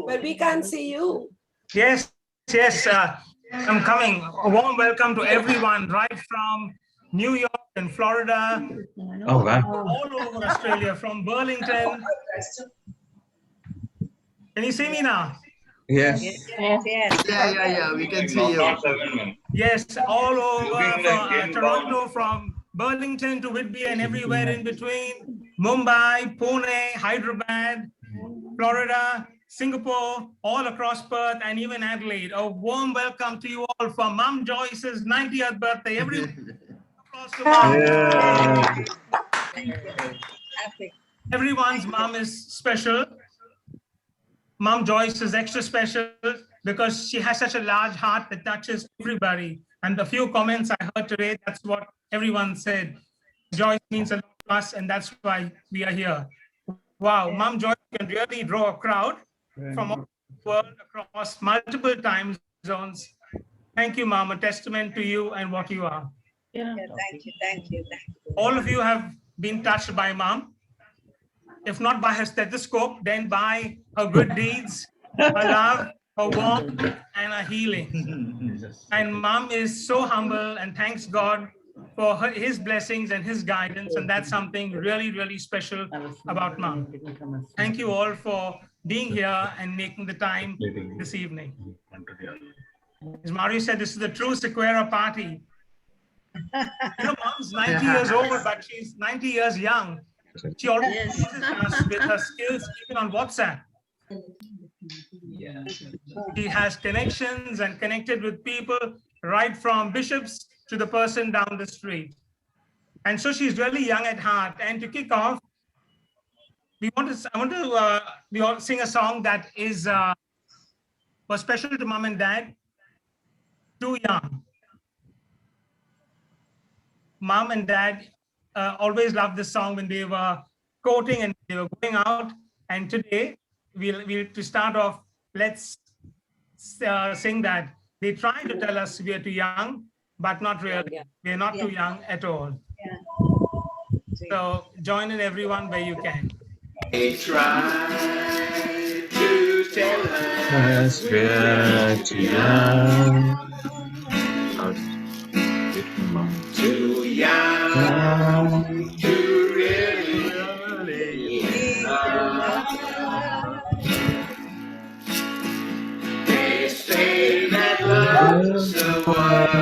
But we can't see you. Yes, yes. I'm coming. A warm welcome to everyone, right from New York and Florida, Oh, wow. all over Australia, from Burlington. Can you see me now? Yes. Yeah, we can see you. Yes, all over from Toronto, from Burlington to Whitby and everywhere in between. Mumbai, Pune, Hyderabad, Florida, Singapore, all across Perth, and even Adelaide. A warm welcome to you all for Mom Joyce's 90th birthday. Everyone across the world. Everyone's mom is special. Mom Joyce is extra special because she has such a large heart that touches everybody. And the few comments I heard today, that's what everyone said. Joyce means a lot to us, and that's why we are here. Wow, Mom Joyce can really draw a crowd from all the world across multiple time zones. Thank you, Mom. A testament to you and what you are. Yeah, thank you. All of you have been touched by Mom. If not by her stethoscope, then by her good deeds, her love, her warmth, and her healing. And Mom is so humble and thanks God for his blessings and his guidance. And that's something really, really special about Mom. Thank you all for being here and making the time this evening. As Mario said, this is the true Sequoia party. You know, Mom's 90 years old, but she's 90 years young. She already teases us with her skills even on WhatsApp. She has connections and connected with people right from bishops to the person down the street. And so she's really young at heart. And to kick off, I want to sing a song that is was special to Mom and Dad. Too Young. Mom and Dad always loved this song when they were courting and they were going out. And today, we'll to start off, let's sing that. They try to tell us we are too young, but not really. We're not too young at all. So join in everyone where you can. They try to tell us we're too young. too young to really love. They say that love's the world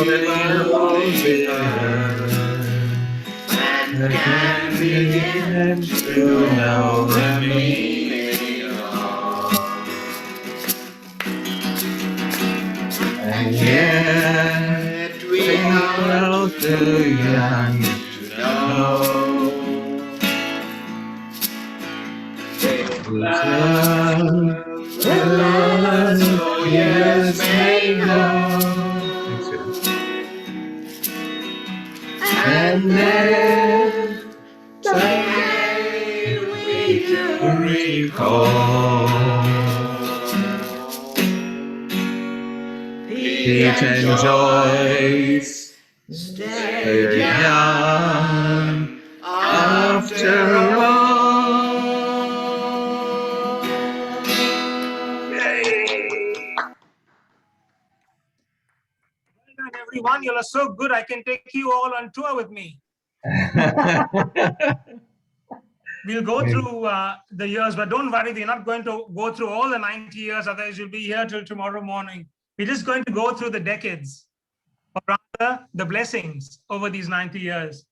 belongs to us and can begin to know the meaning of. And yet we are too young to know. Love, oh yes, may know. And then today we do recall Pete and Joyce stay young after all. Well done, everyone. You are so good. I can take you all on tour with me. We'll go through the years, but don't worry, we're not going to go through all the 90 years, otherwise you'll be here till tomorrow morning. We're just going to go through the decades, or rather the blessings over these 90 years.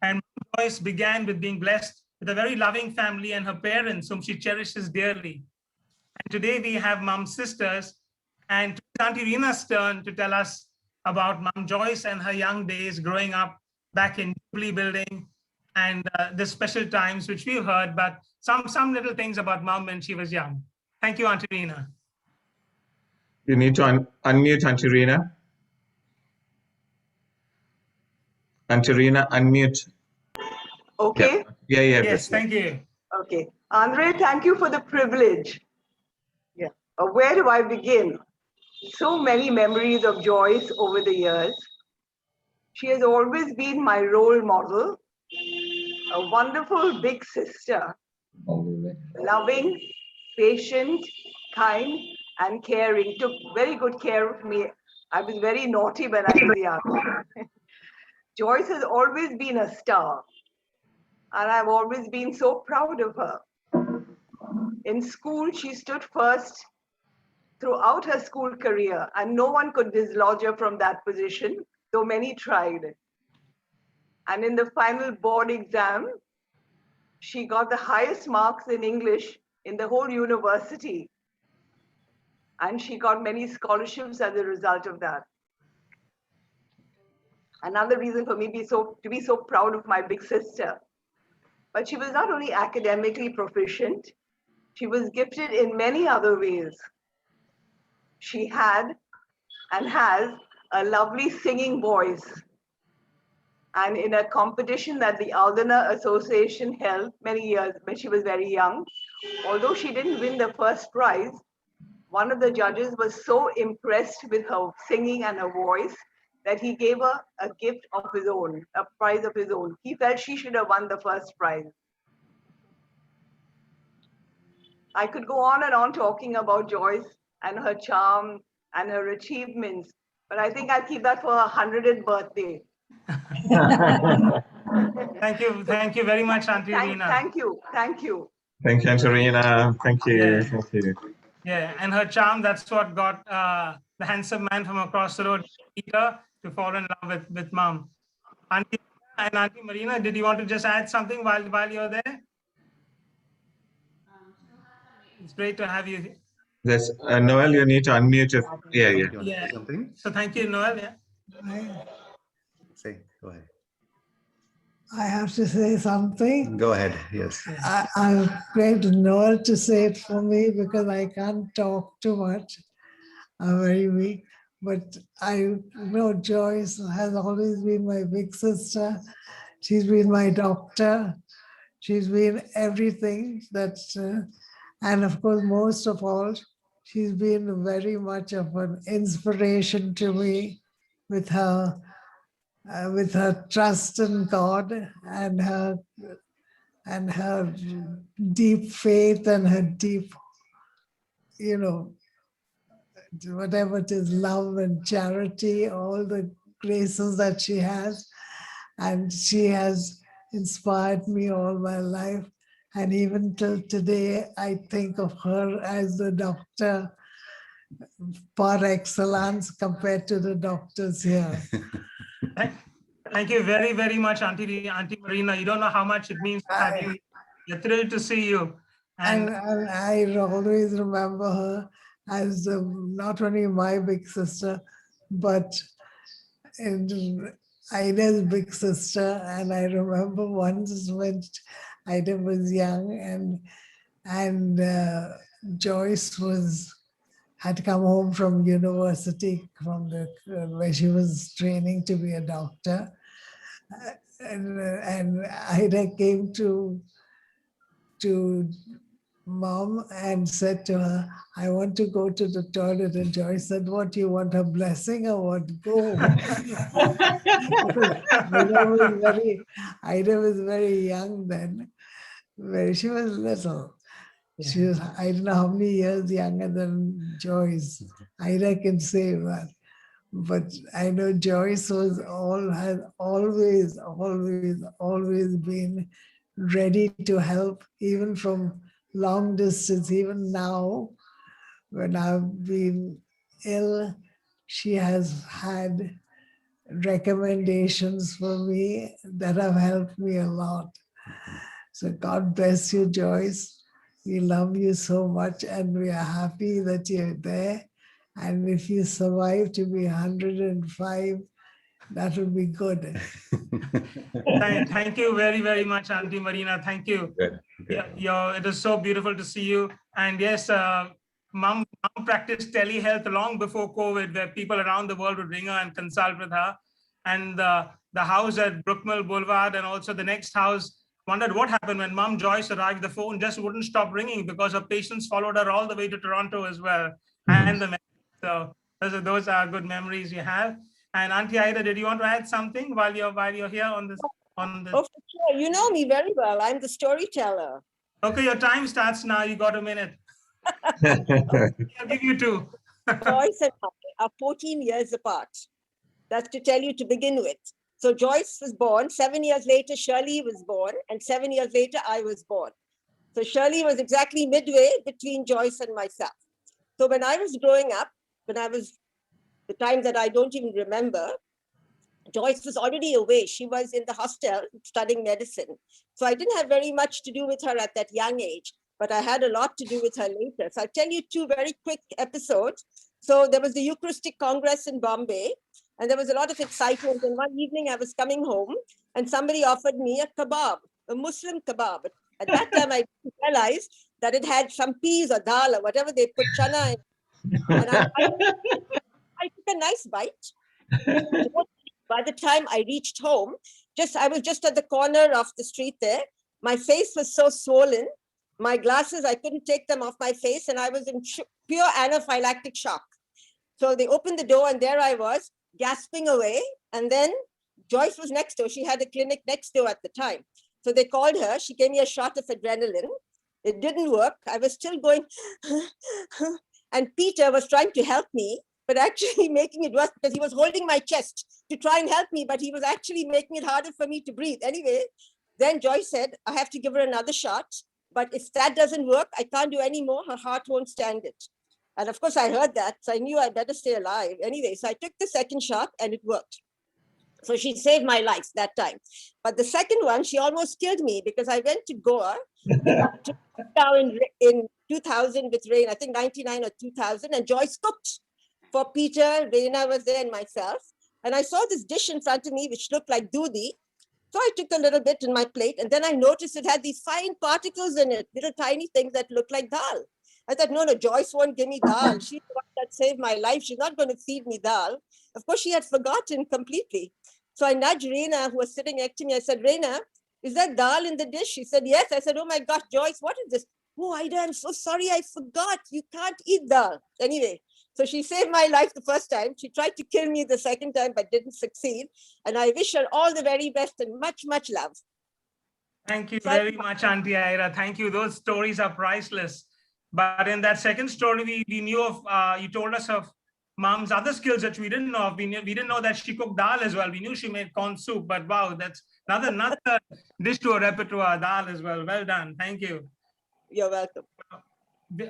And Joyce began with being blessed with a very loving family and her parents, whom she cherishes dearly. And today we have Mom's sisters, and it's Auntie Rina's turn to tell us about Mom Joyce and her young days growing up back in Jubilee Building, and the special times which we've heard, but some little things about Mom when she was young. Thank you, Auntie Rina. You need to unmute Auntie Rina. Auntie Rina, unmute. Okay. Yeah. Yes, thank you. Okay. Andre, thank you for the privilege. Yeah. Where do I begin? So many memories of Joyce over the years. She has always been my role model, a wonderful big sister, loving, patient, kind, and caring. Took very good care of me. I was very naughty when I was young. Joyce has always been a star, and I've always been so proud of her. In school, she stood first throughout her school career, and no one could dislodge her from that position, though many tried. And in the final board exam, she got the highest marks in English in the whole university. And she got many scholarships as a result of that. Another reason for me to be so proud of my big sister. But she was not only academically proficient, she was gifted in many other ways. She had and has a lovely singing voice. And in a competition that the Aldana Association held many years when she was very young, although she didn't win the first prize, one of the judges was so impressed with her singing and her voice that he gave her a gift of his own, a prize of his own. He felt she should have won the first prize. I could go on and on talking about Joyce and her charm and her achievements, but I think I'll keep that for her 100th birthday. Thank you very much, Auntie Reena. Thank you. Thank you, Auntie Reena. Thank you. Yeah. Thank you. Yeah, and her charm, that's what got the handsome man from across the road, Peter, to fall in love with Mom. Auntie and Auntie Marina, did you want to just add something while you're there? It's great to have you. Yes, Noel, you need to unmute your. Yeah. You want to say something? So thank you, Noel. Yeah. Say, go ahead. I have to say something. Go ahead. Yes. I'm going to Noel to say it for me because I can't talk too much. I'm very weak. But I know Joyce has always been my big sister. She's been my doctor. She's been everything that, and of course, most of all, she's been very much of an inspiration to me with her trust in God and her deep faith and her deep, whatever it is, love and charity, all the graces that she has. And she has inspired me all my life. And even till today, I think of her as the doctor par excellence compared to the doctors here. Thank you very, very much, Auntie Marina. You don't know how much it means to have you. We're thrilled to see you. And I always remember her as not only my big sister, but Ida's big sister. And I remember once when Ida was young and Joyce had come home from university where she was training to be a doctor. And Ida came to Mom and said to her, I want to go to the toilet. And Joyce said, what, you want her blessing or what? Go. Ida was very young then. She was little. She was, I don't know how many years younger than Joyce. Ida can say that. But I know Joyce has always been ready to help, even from long distance. Even now, when I've been ill, she has had recommendations for me that have helped me a lot. So God bless you, Joyce. We love you so much and we are happy that you're there. And if you survive to be 105, that would be good. Thank you very, very much, Auntie Marina. Thank you. Good. It is so beautiful to see you. And yes, Mom practiced telehealth long before COVID, where people around the world would ring her and consult with her. And the house at Brookmill Boulevard and also the next house wondered what happened when Mom Joyce arrived. The phone just wouldn't stop ringing because her patients followed her all the way to Toronto as well. And so those are good memories you have. And Auntie Ida, did you want to add something while you're here on this? Oh, for sure. You know me very well. I'm the storyteller. Okay, your time starts now. You got a minute. I'll give you 2. Joyce and I are 14 years apart. That's to tell you to begin with. So Joyce was born. 7 years later, Shirley was born. And 7 years later, I was born. So Shirley was exactly midway between Joyce and myself. So when I was growing up, when I was the time that I don't even remember, Joyce was already away. She was in the hostel studying medicine. So I didn't have very much to do with her at that young age, but I had a lot to do with her later. So I'll tell you 2 very quick episodes. So there was the Eucharistic Congress in Bombay, and there was a lot of excitement. And one evening I was coming home and somebody offered me a kebab, a Muslim kebab. At that time, I didn't realize that it had some peas or dal or whatever they put chana in. And I took a nice bite. By the time I reached home, I was just at the corner of the street there. My face was so swollen. My glasses, I couldn't take them off my face, and I was in pure anaphylactic shock. So they opened the door, and there I was, gasping away. And then Joyce was next door. She had a clinic next door at the time. So they called her. She gave me a shot of adrenaline. It didn't work. I was still going, and Peter was trying to help me, but actually making it worse because he was holding my chest to try and help me, but he was actually making it harder for me to breathe. Anyway, then Joyce said, I have to give her another shot, but if that doesn't work, I can't do any more. Her heart won't stand it. And of course I heard that, so I knew I better stay alive. Anyway, so I took the second shot and it worked. So she saved my life that time. But the second one, she almost killed me because I went to Goa down in 2000 with Rain, I think 99 or 2000, and Joyce cooked for Peter, Reina was there, and myself. And I saw this dish in front of me, which looked like doodhi. So I took a little bit in my plate, and then I noticed it had these fine particles in it, little tiny things that looked like dal. I thought, no, Joyce won't give me dal. She's the one that saved my life. She's not going to feed me dal. Of course, she had forgotten completely. So I nudged Reina, who was sitting next to me. I said, Reina, is there dal in the dish? She said, yes. I said, oh my gosh, Joyce, what is this? Oh, Ida, I'm so sorry. I forgot. You can't eat dal. Anyway, so she saved my life the first time. She tried to kill me the second time, but didn't succeed. And I wish her all the very best and much, much love. Thank you very much, Auntie Ira. Thank you. Those stories are priceless. But in that second story, we knew of, you told us of Mom's other skills that we didn't know of. We didn't know that she cooked dal as well. We knew she made corn soup, but wow, that's another dish to a repertoire, dal as well. Well done. Thank you. You're welcome.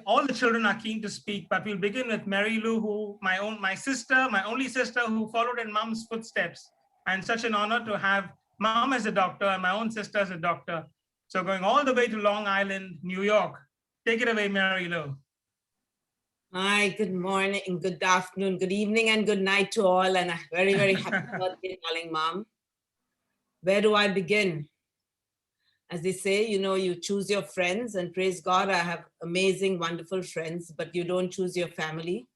All the children are keen to speak, but we'll begin with Mary Lou, who my only sister who followed in Mom's footsteps. And such an honor to have Mom as a doctor and my own sister as a doctor. So going all the way to Long Island, New York. Take it away, Mary Lou. Hi, good morning, good afternoon, good evening, and good night to all. And a very, very happy birthday, darling Mom. Where do I begin? As they say, you choose your friends, and praise God, I have amazing, wonderful friends, but you don't choose your family.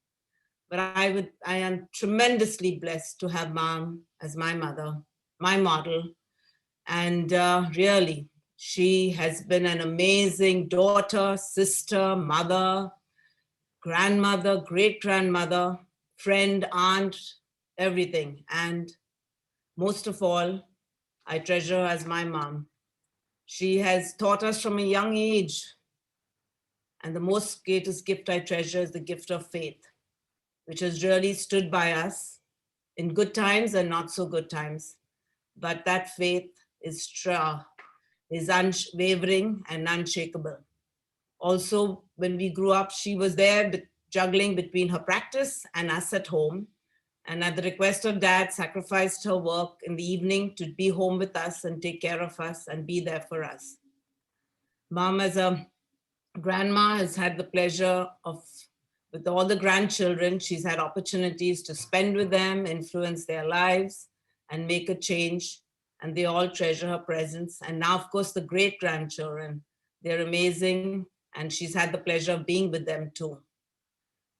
But I am tremendously blessed to have Mom as my mother, my model. And really, she has been an amazing daughter, sister, mother, grandmother, great-grandmother, friend, aunt, everything. And most of all, I treasure her as my mom. She has taught us from a young age. And the most greatest gift I treasure is the gift of faith, which has really stood by us in good times and not so good times. But that faith is strong, is unwavering and unshakable. Also, when we grew up, she was there juggling between her practice and us at home. And at the request of Dad, sacrificed her work in the evening to be home with us and take care of us and be there for us. Mom, as a grandma, has had the pleasure of, with all the grandchildren, she's had opportunities to spend with them, influence their lives, and make a change. And they all treasure her presence. And now, of course, the great-grandchildren, they're amazing. And she's had the pleasure of being with them too.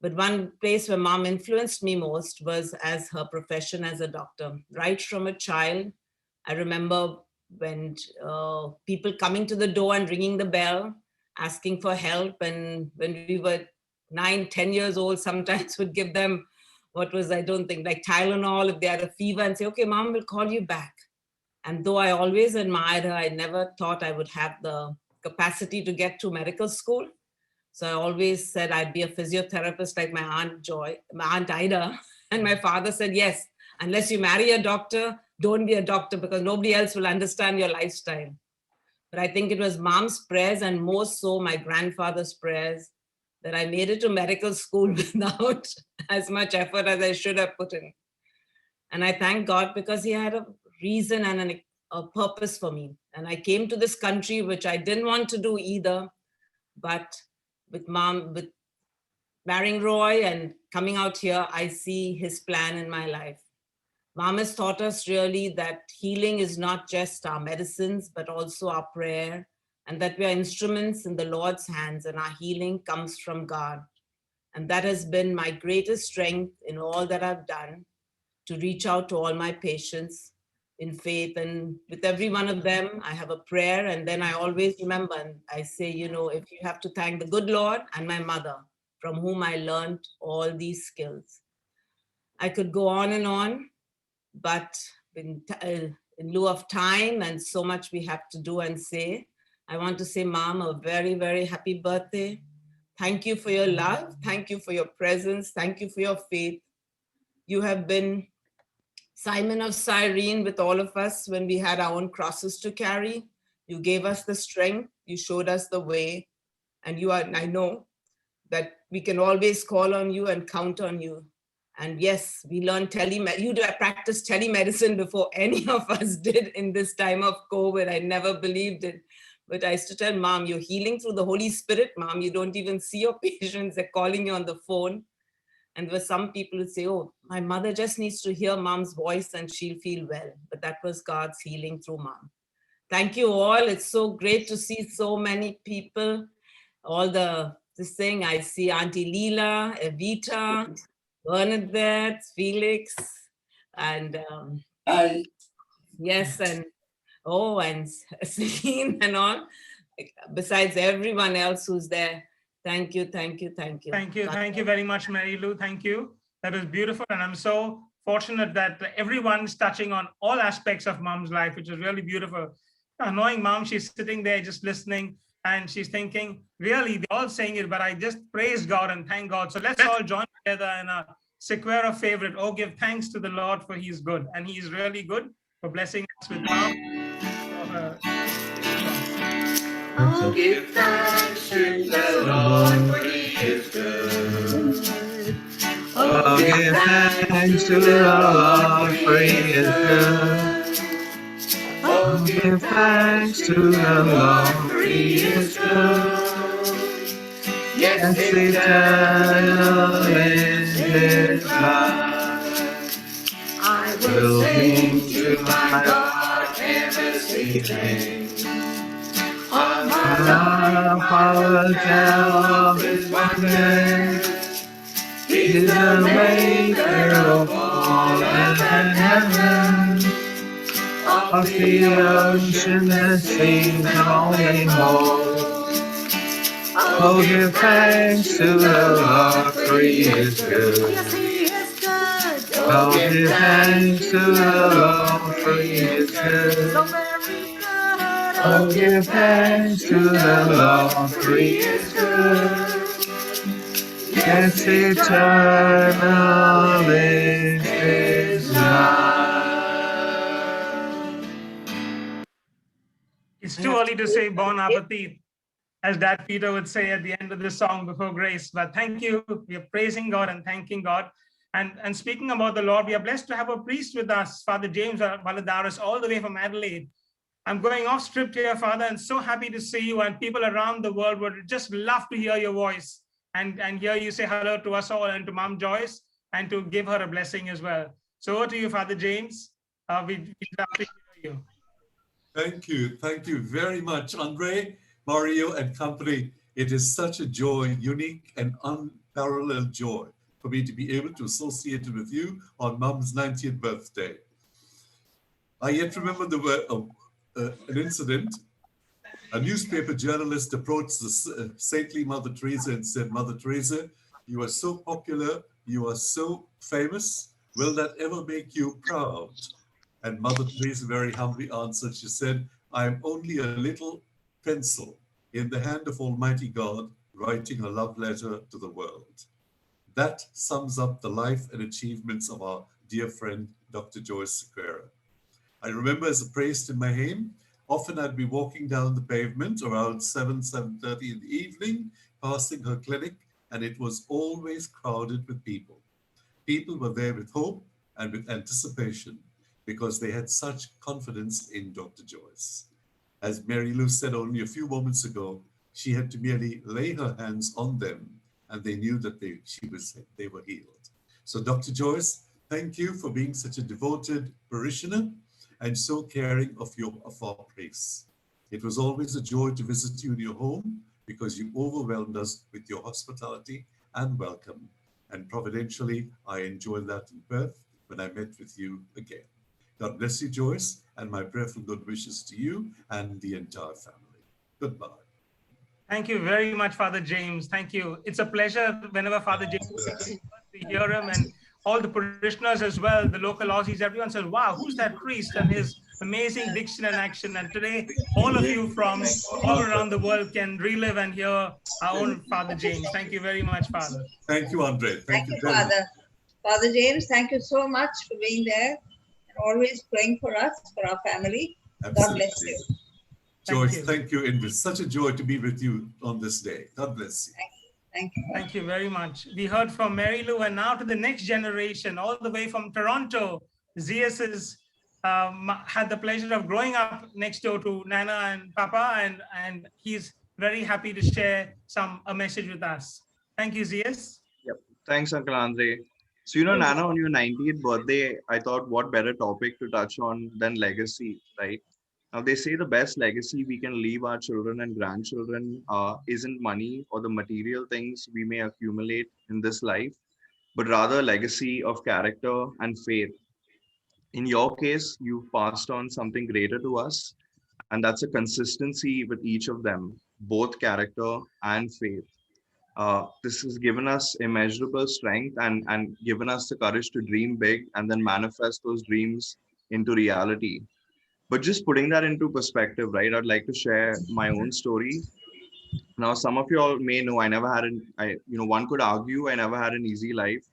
But one place where Mom influenced me most was as her profession as a doctor. Right from a child, I remember when people coming to the door and ringing the bell, asking for help. And when we were 9, 10 years old, sometimes would give them what was, I don't think, like Tylenol if they had a fever, and say, okay, mom will call you back. And though I always admired her, I never thought I would have the capacity to get to medical school. So I always said I'd be a physiotherapist like my Aunt Ida. And my father said, yes, unless you marry a doctor, don't be a doctor because nobody else will understand your lifestyle. But I think it was mom's prayers and more so my grandfather's prayers that I made it to medical school without as much effort as I should have put in. And I thank God because he had a reason and a purpose for me. And I came to this country, which I didn't want to do either, but with marrying Roy and coming out here, I see his plan in my life. Mom has taught us really that healing is not just our medicines, but also our prayer, and that we are instruments in the Lord's hands, and our healing comes from God. And that has been my greatest strength in all that I've done, to reach out to all my patients in faith. And with every one of them, I have a prayer. And then I always remember, and I say, you know, if you have to thank the good Lord and my mother, from whom I learned all these skills. I could go on, but in lieu of time and so much we have to do and say, I want to say, Mom, a very, very happy birthday. Thank you for your love. Thank you for your presence. Thank you for your faith. You have been Simon of Cyrene with all of us when we had our own crosses to carry. You gave us the strength. You showed us the way. And I know that we can always call on you and count on you. And yes, we learned you practiced telemedicine before any of us did in this time of COVID. I never believed it. But I used to tell Mom, you're healing through the Holy Spirit, Mom. You don't even see your patients. They're calling you on the phone. And there were some people who say, oh, my mother just needs to hear Mom's voice and she'll feel well. But that was God's healing through Mom. Thank you all. It's so great to see so many people. This thing, I see Auntie Leela, Evita, Bernadette, Felix, and yes, and Celine and all, besides everyone else who's there. Thank you, thank you, thank you. Thank you very much, Mary Lou. Thank you. That was beautiful. And I'm so fortunate that everyone's touching on all aspects of Mom's life, which is really beautiful. Knowing Mom, she's sitting there just listening and she's thinking, really, they're all saying it, but I just praise God and thank God. So let's all join together in a Sequera favorite. Oh, give thanks to the Lord for He's good. And He's really good for blessing us with Mom. Oh, give thanks to the Lord, for He is good. Oh, give thanks to the Lord, for He is good. Oh, give thanks to the Lord, for He is good. Yes, eternal is His love. I will sing to my God ever ceasing. I will tell of His wonders. He's the maker of all earth and heaven, of the ocean, the sea, and all they hold. Oh, give thanks to the Lord, for He is good. Yes, He is good. Oh, give thanks to the Lord, for He is good. So very good. Oh, give thanks to the Lord, for He is good. Yes, eternal is His love. It's too early to say bon appetit, as Dad Peter would say at the end of the song before grace. But thank you. We are praising God and thanking God. And speaking about the Lord, we are blessed to have a priest with us, Father James Valadares, all the way from Adelaide. I'm going off script here, Father, and so happy to see you, and people around the world would just love to hear your voice and hear you say hello to us all and to Mom Joyce and to give her a blessing as well. So over to you, Father James. We'd love to hear you. Thank you. Thank you very much, Andre, Mario, and company. It is such a joy, unique and unparalleled joy for me to be able to associate with you on Mom's 90th birthday. I yet remember an incident. A newspaper journalist approached the saintly Mother Teresa and said, Mother Teresa, you are so popular You are so famous. Will that ever make you proud? And Mother Teresa very humbly answered, she said, I am only a little pencil in the hand of Almighty God writing a love letter to the world. That sums up the life and achievements of our dear friend, Dr. Joyce Sequeira. I remember as a priest in my home, often I'd be walking down the pavement around 7:30 in the evening, passing her clinic, and it was always crowded with people. People were there with hope and with anticipation because they had such confidence in Dr. Joyce. As Mary Lou said only a few moments ago, she had to merely lay her hands on them and they knew that they were healed. So Dr. Joyce, thank you for being such a devoted parishioner and so caring of our place. It was always a joy to visit you in your home because you overwhelmed us with your hospitality and welcome. And providentially, I enjoyed that in Perth when I met with you again. God bless you, Joyce, and my prayerful good wishes to you and the entire family. Goodbye. Thank you very much, Father James. Thank you. It's a pleasure whenever Father James to hear him, and all the parishioners as well, the local Aussies, everyone says, wow, who's that priest and his amazing diction and action. And today, all of you from all around the world can relive and hear our own Father James. Thank you very much, Father. Thank you, Andre. Thank you, Father. Father James, thank you so much for being there and always praying for us, for our family. God bless you. Joyce, thank you. It was such a joy to be with you on this day. God bless you. Thank you. Thank you very much. We heard from Mary Lou, and now to the next generation, all the way from Toronto. Zeus is, had the pleasure of growing up next door to Nana and Papa, and he's very happy to share a message with us. Thank you, Zeus. Yep. Thanks, Uncle Andre. So, Nana, on your 90th birthday, I thought what better topic to touch on than legacy, right? Now, they say the best legacy we can leave our children and grandchildren isn't money or the material things we may accumulate in this life, but rather a legacy of character and faith. In your case, you've passed on something greater to us, and that's a consistency with each of them, both character and faith. This has given us immeasurable strength and given us the courage to dream big and then manifest those dreams into reality. But just putting that into perspective, right? I'd like to share my own story. Now, some of you all may know one could argue I never had an easy life,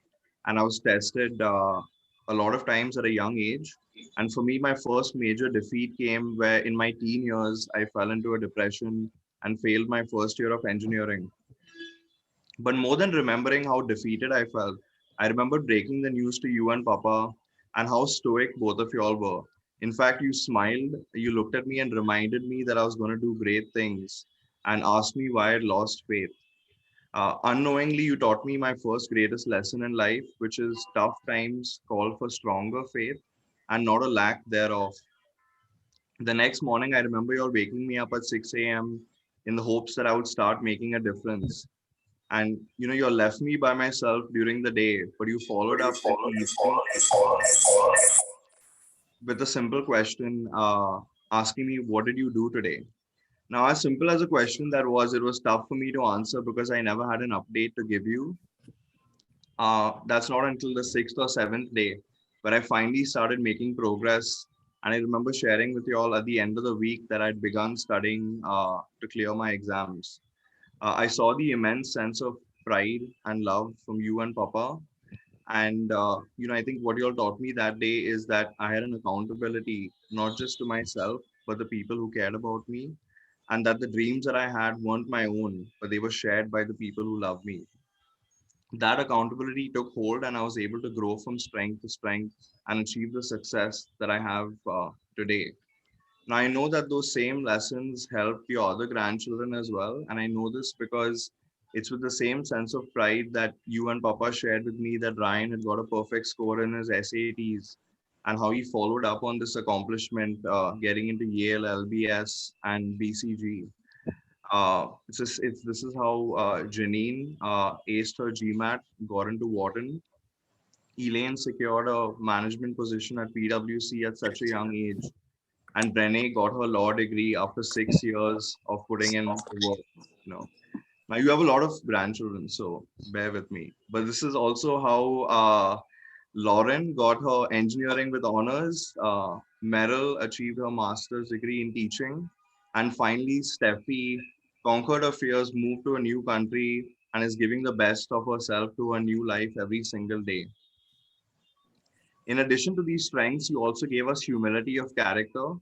and I was tested a lot of times at a young age. And for me, my first major defeat came where in my teen years, I fell into a depression and failed my first year of engineering. But more than remembering how defeated I felt, I remember breaking the news to you and Papa and how stoic both of you all were. In fact, you smiled, you looked at me and reminded me that I was going to do great things and asked me why I'd lost faith. Unknowingly, you taught me my first greatest lesson in life, which is tough times call for stronger faith and not a lack thereof. The next morning, I remember you all waking me up at 6 a.m. in the hopes that I would start making a difference. And you left me by myself during the day, but you followed up in the evening with a simple question, asking me, what did you do today? Now, as simple as a question that was, it was tough for me to answer because I never had an update to give you. That's not until the 6th or 7th day where I finally started making progress. And I remember sharing with you all at the end of the week that I'd begun studying to clear my exams. I saw the immense sense of pride and love from you and Papa. And, I think what you all taught me that day is that I had an accountability, not just to myself, but the people who cared about me. And that the dreams that I had weren't my own, but they were shared by the people who love me. That accountability took hold and I was able to grow from strength to strength and achieve the success that I have today. Now, I know that those same lessons help your other grandchildren as well. And I know this because it's with the same sense of pride that you and Papa shared with me that Ryan had got a perfect score in his SATs and how he followed up on this accomplishment, getting into Yale, LBS, and BCG. This is how Janine aced her GMAT, got into Wharton. Elaine secured a management position at PwC at such a young age. And Brené got her law degree after 6 years of putting in work. Now you have a lot of grandchildren, so bear with me. But this is also how Lauren got her engineering with honors. Meryl achieved her master's degree in teaching. And finally, Steffi conquered her fears, moved to a new country, and is giving the best of herself to her new life every single day. In addition to these strengths, you also gave us humility of character.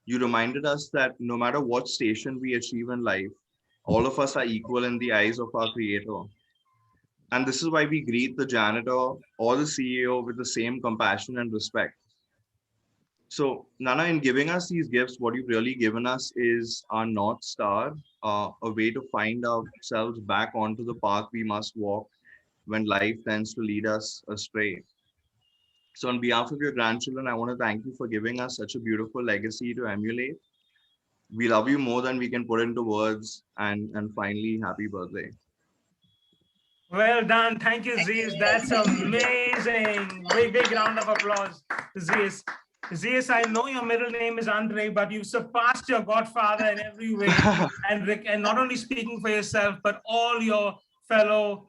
You reminded us that no matter what station we achieve in life, all of us are equal in the eyes of our Creator. And this is why we greet the janitor or the CEO with the same compassion and respect. So, Nana, in giving us these gifts, what you've really given us is our North Star, a way to find ourselves back onto the path we must walk when life tends to lead us astray. So, on behalf of your grandchildren, I want to thank you for giving us such a beautiful legacy to emulate. We love you more than we can put into words. And finally, happy birthday. Well done. Thank you, Zeus. That's amazing. Big round of applause to Zeus. Zeus, I know your middle name is Andre, but you surpassed your godfather in every way. And not only speaking for yourself, but all your fellow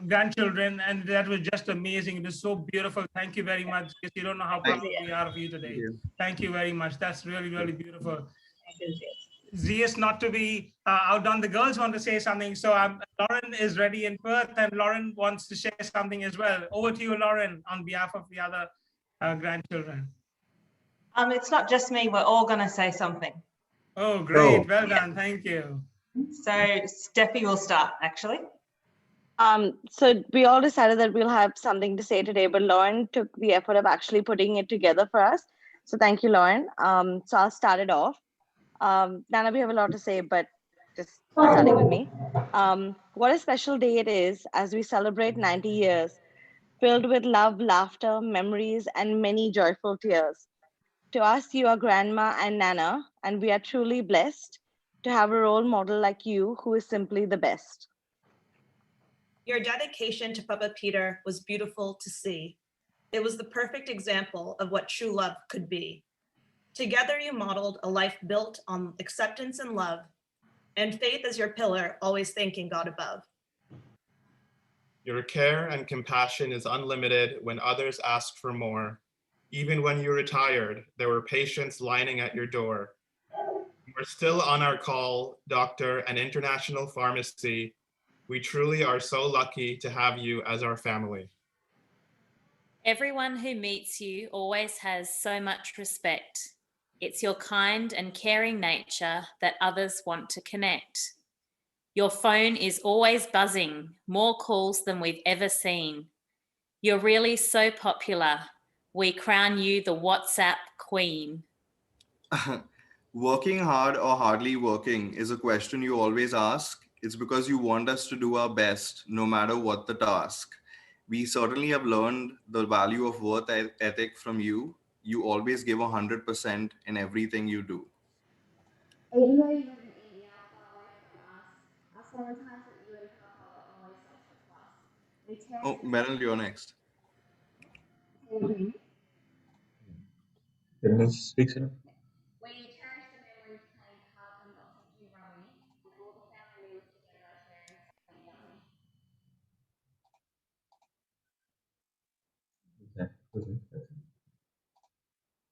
grandchildren. And that was just amazing. It was so beautiful. Thank you very much. Zeus. You don't know how proud we are of you today. Thank you very much. That's really, really beautiful. Thank you, Zeus. Zeus, not to be outdone, the girls want to say something. So Lauren is ready in Perth, and Lauren wants to share something as well. Over to you, Lauren, on behalf of the other grandchildren. It's not just me, we're all going to say something. Oh, great. Well done. Thank you. So Steffi will start, actually. So we all decided that we'll have something to say today, but Lauren took the effort of actually putting it together for us. So thank you, Lauren. So I'll start it off. Nana, we have a lot to say, but just starting with me. What a special day it is as we celebrate 90 years, filled with love, laughter, memories, and many joyful tears. To us, you are Grandma and Nana, and we are truly blessed to have a role model like you who is simply the best. Your dedication to Papa Peter was beautiful to see. It was the perfect example of what true love could be. Together, you modeled a life built on acceptance and love, and faith as your pillar, always thanking God above. Your care and compassion is unlimited when others ask for more. Even when you retired, there were patients lining at your door. You are still on our call, doctor, and international pharmacy. We truly are so lucky to have you as our family. Everyone who meets you always has so much respect. It's your kind and caring nature that others want to connect. Your phone is always buzzing, more calls than we've ever seen. You're really so popular. We crown you the WhatsApp queen. Working hard or hardly working is a question you always ask. It's because you want us to do our best, no matter what the task. We certainly have learned the value of work ethic from you. You always give 100% in everything you do. Even though you live in India, far away from us, our summertimes with you and Papa were always such a plus. We cherish Oh, Meryl, you're next. Can you speak, sir? We cherish the memories of playing cards and watching you rummy, and all the family meals together sharing something yummy.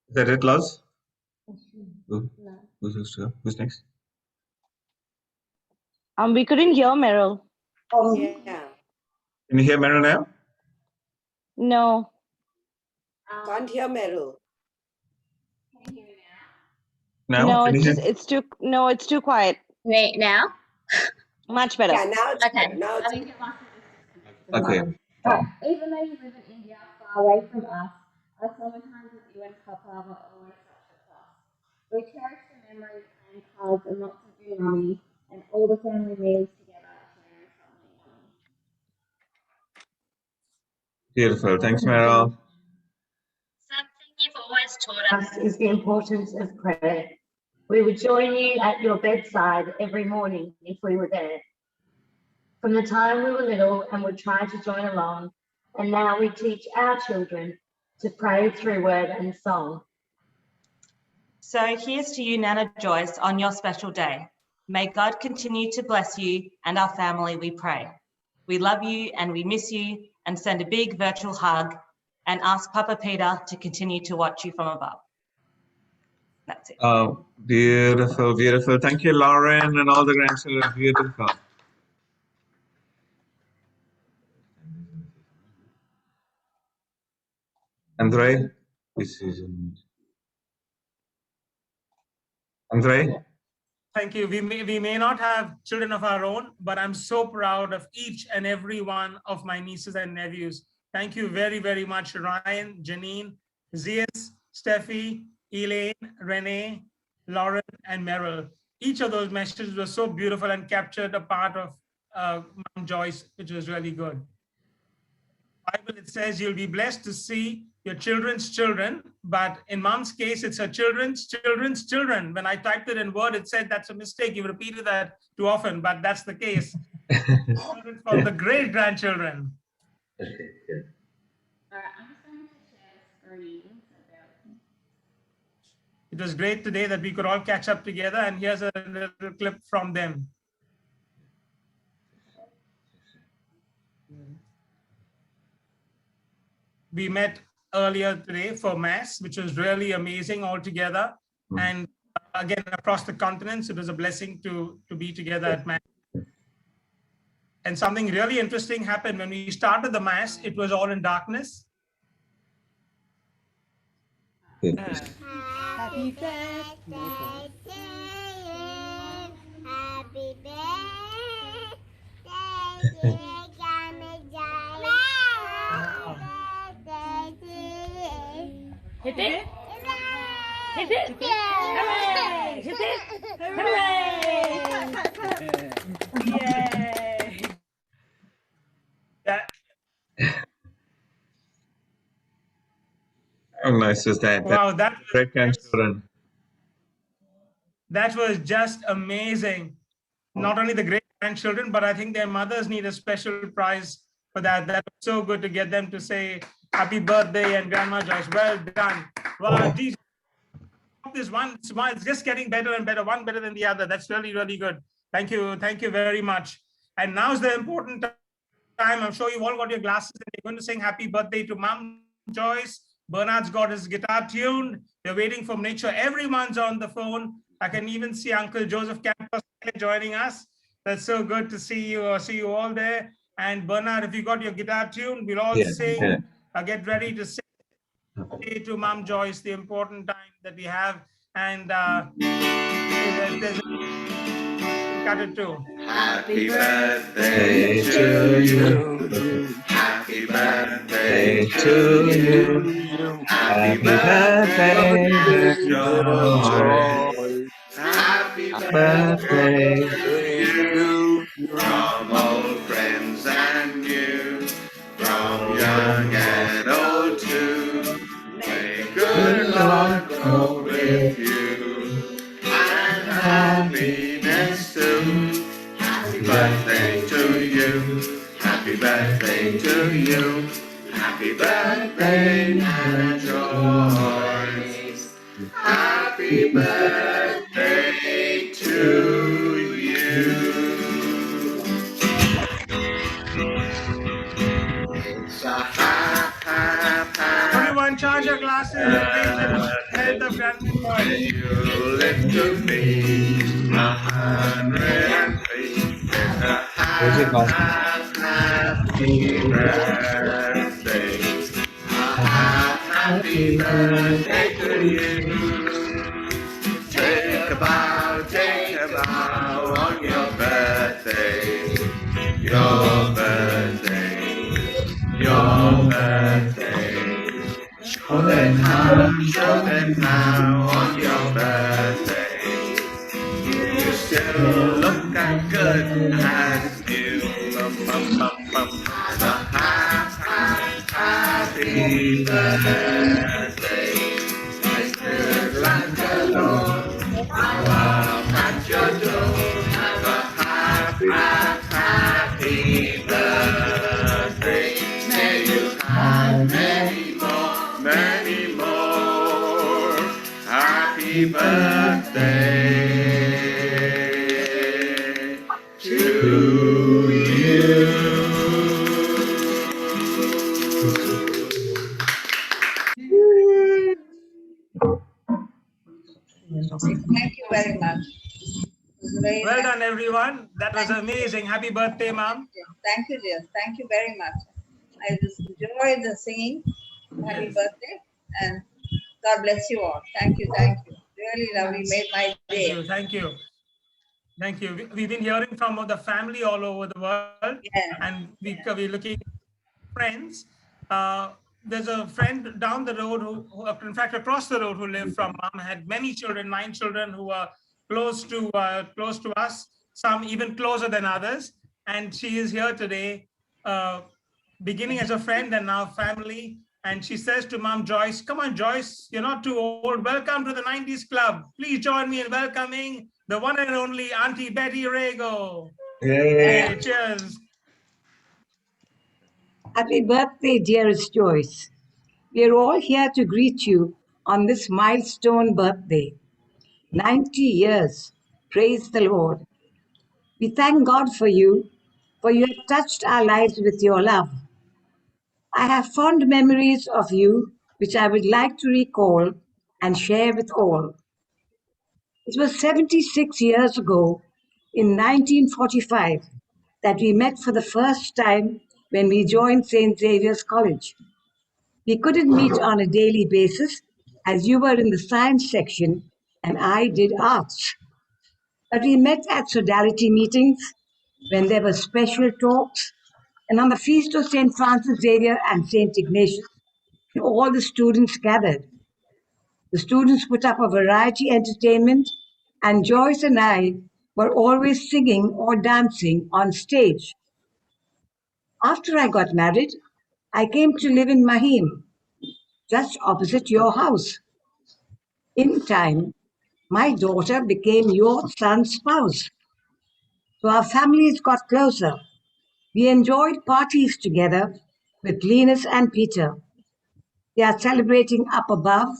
Is that it, Lars? No. Who's next? We couldn't hear Meryl. Yeah. Can you hear Meryl now? No. Can't hear Meryl. Can you hear me now? No, Can you hear? it's too quiet. Wait, now? Much better. Yeah, now it's Okay. good. Now it's I think it must have just Okay. Even though you live in India, far away from us, our summertimes with you and Papa were always such a plus. We cherish the memory of playing cards and lots of you rummy, and all the family meals together sharing something yummy. Beautiful. Thanks, Meryl. Something you've always taught us is the importance of prayer. We would join you at your bedside every morning if we were there. From the time we were little and would try to join along, and now we teach our children to pray through word and song. So here's to you, Nana Joyce, on your special day. May God continue to bless you and our family, we pray. We love you and we miss you, and send a big virtual hug and ask Papa Peter to continue to watch you from above. That's it. Oh, beautiful, beautiful. Thank you, Lauren, and all the grandchildren. Beautiful. Andre, this is Andre. Thank you. We may not have children of our own, but I'm so proud of each and every one of my nieces and nephews. Thank you very, very much, Ryan, Janine, Zias, Steffi, Elaine, Renee, Lauren, and Meryl. Each of those messages was so beautiful and captured a part of Mom Joyce, which was really good. Bible, it says you'll be blessed to see your children's children, but in Mom's case, it's her children's children's children. When I typed it in Word, it said that's a mistake. You repeated that too often, but that's the case. From the great grandchildren. It was great today that we could all catch up together, and here's a little clip from them. We met earlier today for Mass, which was really amazing altogether. And again, across the continents, it was a blessing to be together at Mass. And something really interesting happened when we started the Mass. It was all in darkness. Happy birthday to you. Happy birthday, dear Johnny Joyce. Happy birthday to you. Hip it. Hip it. Hooray! Hip it. Hooray! Yay! How nice is that? Wow, that was great grandchildren. That was just amazing. Not only the great grandchildren, but I think their mothers need a special prize for that. That was so good to get them to say happy birthday and Grandma Joyce. Well done. Wow, geez, this one smile is just getting better and better, one better than the other. That's really, really good. Thank you very much. And now's the important time. I'm sure you all got your glasses and you're going to sing happy birthday to Mom Joyce. Bernard's got his guitar tuned. They're waiting for nature. Everyone's on the phone. I can even see Uncle Joseph Campos joining us. That's so good to see you all there. And Bernard, if you got your guitar tuned, we'll all sing. Get ready to sing to Mom Joyce, the important time that we have. And there's cut it too. Happy birthday to you. Happy birthday to you. Happy birthday, dear Joyce. Happy birthday to you. From old friends and new, from young and old too. May good luck go with you, and happiness too. Happy birthday to you. Happy birthday to you. Happy birthday, dear Joyce. Happy birthday to you. It's a Everyone charge your glasses and head of grandma. You live to be 103. It's a happy birthday. Happy birthday to you. Take a bow on your birthday. Your birthday. Your birthday. Show them how on your birthday. You still look as good as new. Happy birthday. Make good like a Lord. I'll at your door. Have a happy birthday. May you have many more. Happy birthday. Very Well nice. done, everyone. That was Thank you. amazing. Happy birthday, Mom. Thank you, dear. Thank you very much. I just enjoyed the singing. Happy Yes. birthday, and God bless you all. Thank you, thank you. Really lovely. Made my Thank day. you. Thank you. Thank you. We've been hearing from the family all over the world, and we're looking friends. There's a friend down the road who, in fact, across the road, who lived from Mom, had many children, 9 children who were close to us, some even closer than others. And she is here today, beginning as a friend and now family. And she says to Mom Joyce, "Come on, Joyce, you're not too old. Welcome to the 90s Club. Please join me in welcoming the one and only Auntie Betty Rego." Yay. Hey, cheers. Happy birthday, dearest Joyce. We are all here to greet you on this milestone birthday. 90 years. Praise the Lord. We thank God for you have touched our lives with your love. I have fond memories of you, which I would like to recall and share with all. It was 76 years ago, in 1945, that we met for the first time when we joined St. Xavier's College. We couldn't meet on a daily basis as you were in the science section and I did arts. But we met at sodality meetings when there were special talks and on the feast of St. Francis Xavier and St. Ignatius, when all the students gathered. The students put up a variety entertainment and Joyce and I were always singing or dancing on stage. After I got married, I came to live in Mahim, just opposite your house. In time, my daughter became your son's spouse. So our families got closer. We enjoyed parties together with Linus and Peter. They are celebrating up above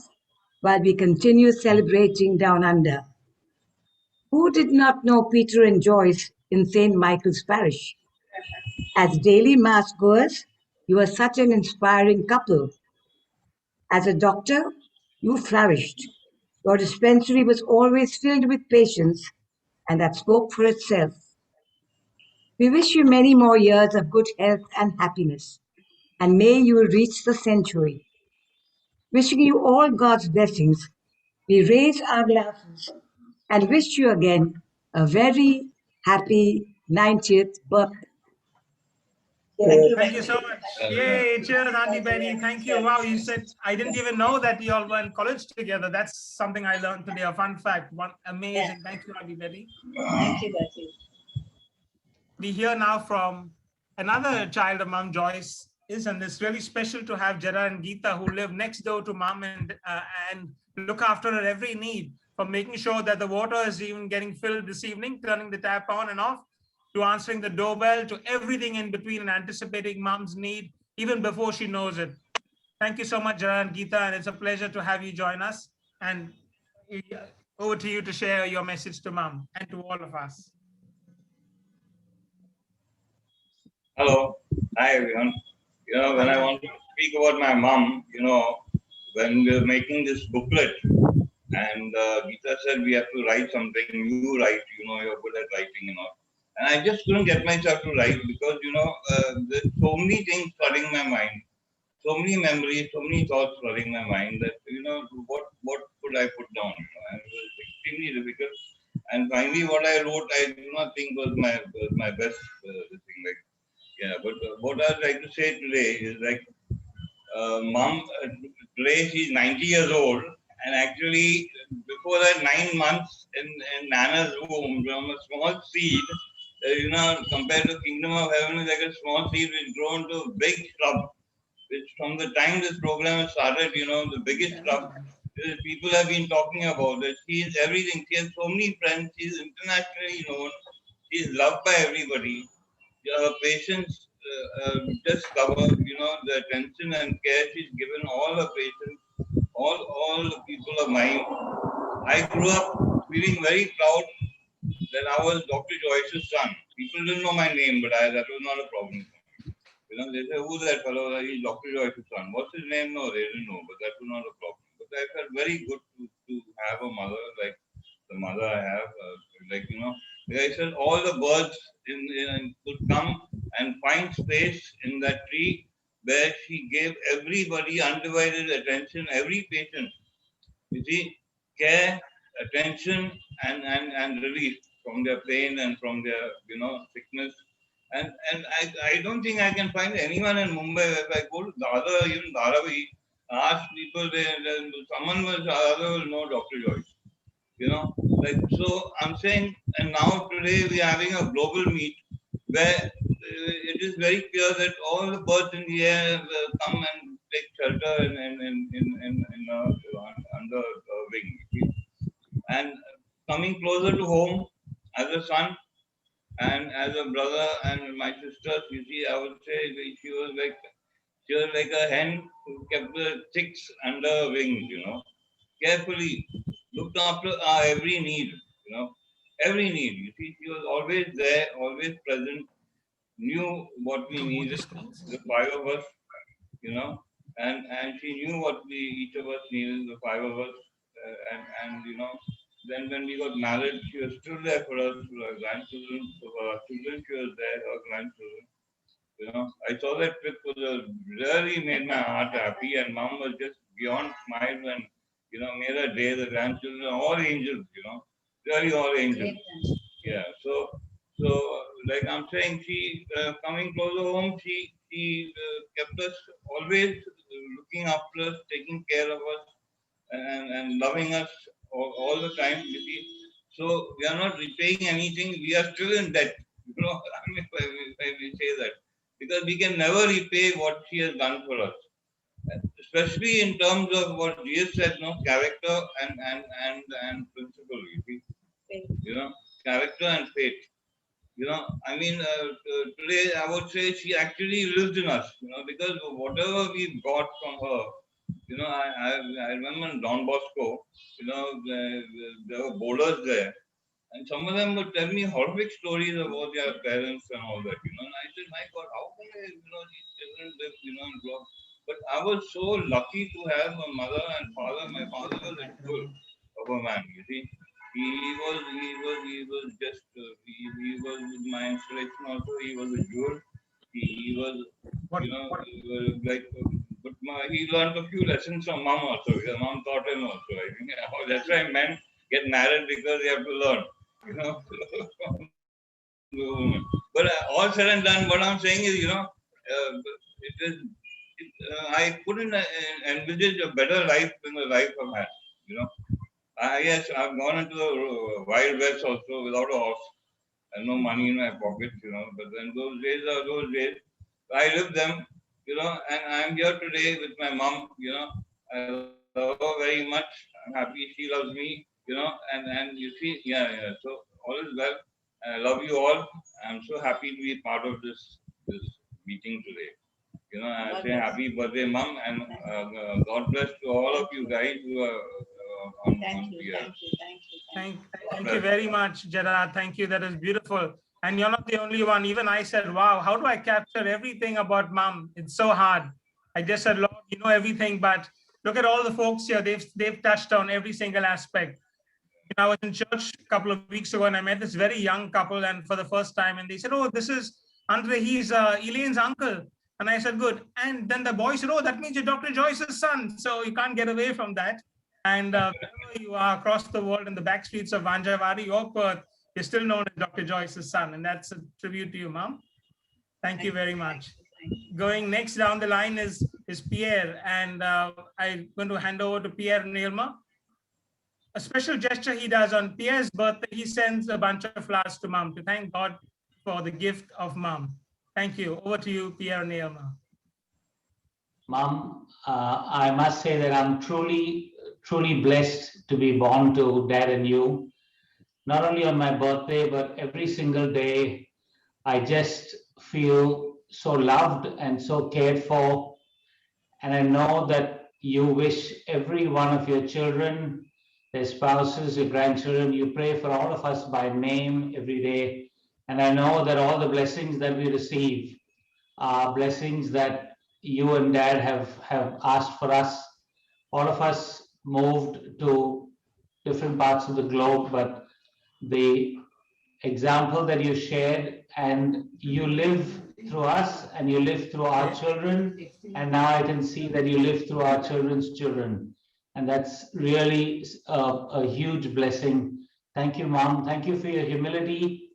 while we continue celebrating down under. Who did not know Peter and Joyce in St. Michael's Parish? As daily mass goers, you were such an inspiring couple. As a doctor, you flourished. Your dispensary was always filled with patients, and that spoke for itself. We wish you many more years of good health and happiness, and may you reach the century. Wishing you all God's blessings, we raise our glasses and wish you again a very happy 90th birthday. Thank you so much. Yay, cheers, Auntie Betty. Thank you. Wow, you said, I didn't even know that you all were in college together. That's something I learned today, a fun fact. One amazing. Thank you, Auntie Betty. Thank you, Betty. We hear now from another child of Mom Joyce, and it's really special to have Jara and Geeta, who live next door to Mom and look after her every need, from making sure that the water is even getting filled this evening, turning the tap on and off, to answering the doorbell, to everything in between and anticipating Mom's need even before she knows it. Thank you so much, Jara and Geeta, and it's a pleasure to have you join us. And over to you to share your message to Mom and to all of us. Hello. Hi, everyone. When I want to speak about my mom, when we were making this booklet, and Geeta said we have to write something, you write, you're good at writing and all. And I just couldn't get myself to write because, there's so many things flooding my mind, so many memories, so many thoughts flooding my mind that, what could I put down? And it was extremely difficult. And finally, what I wrote, I do not think was my best thing. But what I'd like to say today is Mom, today she's 90 years old, and actually before that 9 months in Nana's womb, from a small seed, compared to Kingdom of Heaven is like a small seed which grown to a big shrub, which from the time this program started, the biggest shrub people have been talking about that. She is everything. She has so many friends. She is internationally known. She is loved by everybody. Her patients just cover, the attention and care she's given all her patients, all the people of mine. I grew up feeling very proud that I was Dr. Joyce's son. People didn't know my name, but that was not a problem. They say, who's that fellow? He's Dr. Joyce's son. What's his name? No, they didn't know, but that was not a problem. But I felt very good to have a mother like the mother I have, like, I said, all the birds could come and find space in that tree where she gave everybody undivided attention, every patient, you see, care, attention, and relief from their pain and from their, sickness. And I don't think I can find anyone in Mumbai. If I go to Dada, even Dharavi, ask people, someone will know Dr. Joyce. So I'm saying, and now today we are having a global meet where it is very clear that all the birds in the air come and take shelter under wing. And coming closer to home as a son and as a brother and my sisters, you see, I would say she was like a hen who kept the chicks under wings, carefully looked after our every need, every need. You see, she was always there, always present, knew what we needed, the five of us, and she knew what each of us needed, the five of us, then when we got married, she was still there for us, for our grandchildren, for our children, she was there, our grandchildren. I saw that trip really made my heart happy, and mom was just beyond smiles and, made her day, the grandchildren, all angels, really all angels. Yeah, so like I'm saying, she, coming closer home, she kept us always looking after us, taking care of us, and loving us all the time, you see. So we are not repaying anything, we are still in debt, if we say that. Because we can never repay what she has done for us, especially in terms of what Jesus said, character and principle. You see, character and faith. Today I would say she actually lives in us. Because whatever we got from her, I remember in Don Bosco, there were bowlers there. And some of them would tell me horrific stories about their parents and all that, And I said, my God, how can they, these children live, and grow up? But I was so lucky to have a mother and father. My father was a jewel of a man, you see. He was just, he was my inspiration also. He was a jewel. He was, he was like, but he learned a few lessons from mom also, because mom taught him also. I think that's why men get married, because they have to learn. But all said and done, what I'm saying is, I couldn't envisage a better life than the life I've had. Yes, I've gone into the wild west also without a horse and no money in my pocket, But then those days are those days. I lived them, and I'm here today with my mom, I love her very much. I'm happy she loves me, and you see, yeah. So all is well. I love you all. I'm so happy to be part of this meeting today. I say happy birthday, mom, and God bless to all of you guys who are on here. Thank you very much, Gerard. Thank you. That is beautiful. And you're not the only one. Even I said, wow, how do I capture everything about mom? It's so hard. I just said, Lord, you know everything, but look at all the folks here. They've touched on every single aspect. I was in church a couple of weeks ago and I met this very young couple, and for the first time, and they said, oh, this is Andre, he's Elaine's uncle. And I said, good. And then the boy said, oh, that means you're Dr. Joyce's son. So you can't get away from that. And wherever you are across the world in the back streets of Vanjavari or Perth, you're still known as Dr. Joyce's son. And that's a tribute to you, Mom. Thank you very much. Going next down the line is Pierre. And I'm going to hand over to Pierre Neilma. A special gesture he does on Pierre's birthday, he sends a bunch of flowers to Mom to thank God for the gift of Mom. Thank you. Over to you, Pierre Neilma. Mom, I must say that I'm truly blessed to be born to Dad and you. Not only on my birthday, but every single day, I just feel so loved and so cared for. And I know that you wish every one of your children, their spouses, your grandchildren, you pray for all of us by name every day. And I know that all the blessings that we receive are blessings that you and Dad have asked for us. All of us moved to different parts of the globe, but the example that you shared, and you live through us and you live through our children, and now I can see that you live through our children's children, and that's really a huge blessing. Thank you, Mom. Thank you for your humility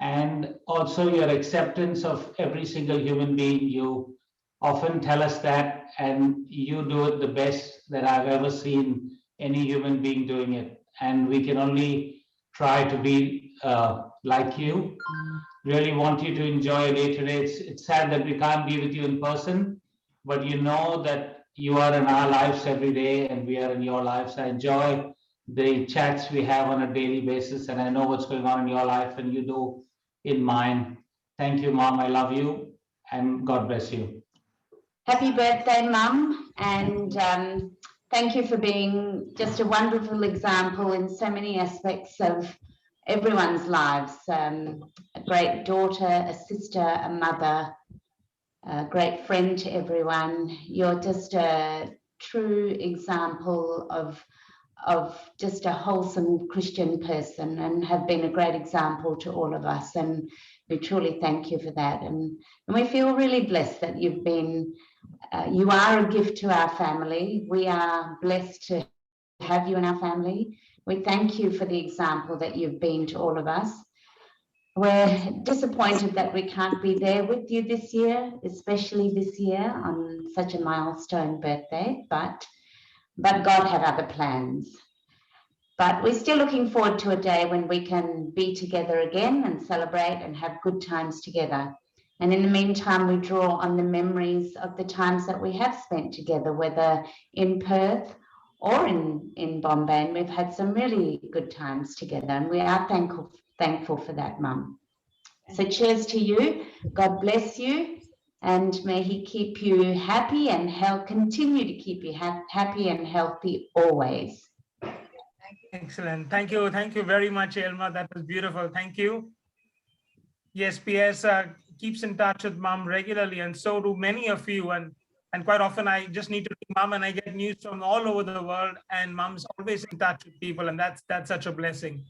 and also your acceptance of every single human being. You often tell us that, and you do it the best that I've ever seen any human being doing it, and we can only try to be like you. Really want you to enjoy your day today. It's sad that we can't be with you in person, but you know that you are in our lives every day and we are in your lives. I enjoy the chats we have on a daily basis, and I know what's going on in your life and you do in mine. Thank you, Mom. I love you and God bless you. Happy birthday, Mum, and thank you for being just a wonderful example in so many aspects of everyone's lives. A great daughter, a sister, a mother, a great friend to everyone. You're just a true example of just a wholesome Christian person, and have been a great example to all of us. And we truly thank you for that. And we feel really blessed that you've been. You are a gift to our family. We are blessed to have you in our family. We thank you for the example that you've been to all of us. We're disappointed that we can't be there with you this year, especially this year on such a milestone birthday, but God had other plans. But we're still looking forward to a day when we can be together again and celebrate and have good times together. And in the meantime, we draw on the memories of the times that we have spent together, whether in Perth or in Bombay. And we've had some really good times together, and we are thankful for that, Mum. So cheers to you. God bless you, and may He keep you happy and continue to keep you happy and healthy always. Excellent. Thank you. Thank you very much, Elma. That was beautiful. Thank you. Yes, PS keeps in touch with Mom regularly, and so do many of you. And quite often I just need to ring Mom and I get news from all over the world, and Mom's always in touch with people, and that's such a blessing.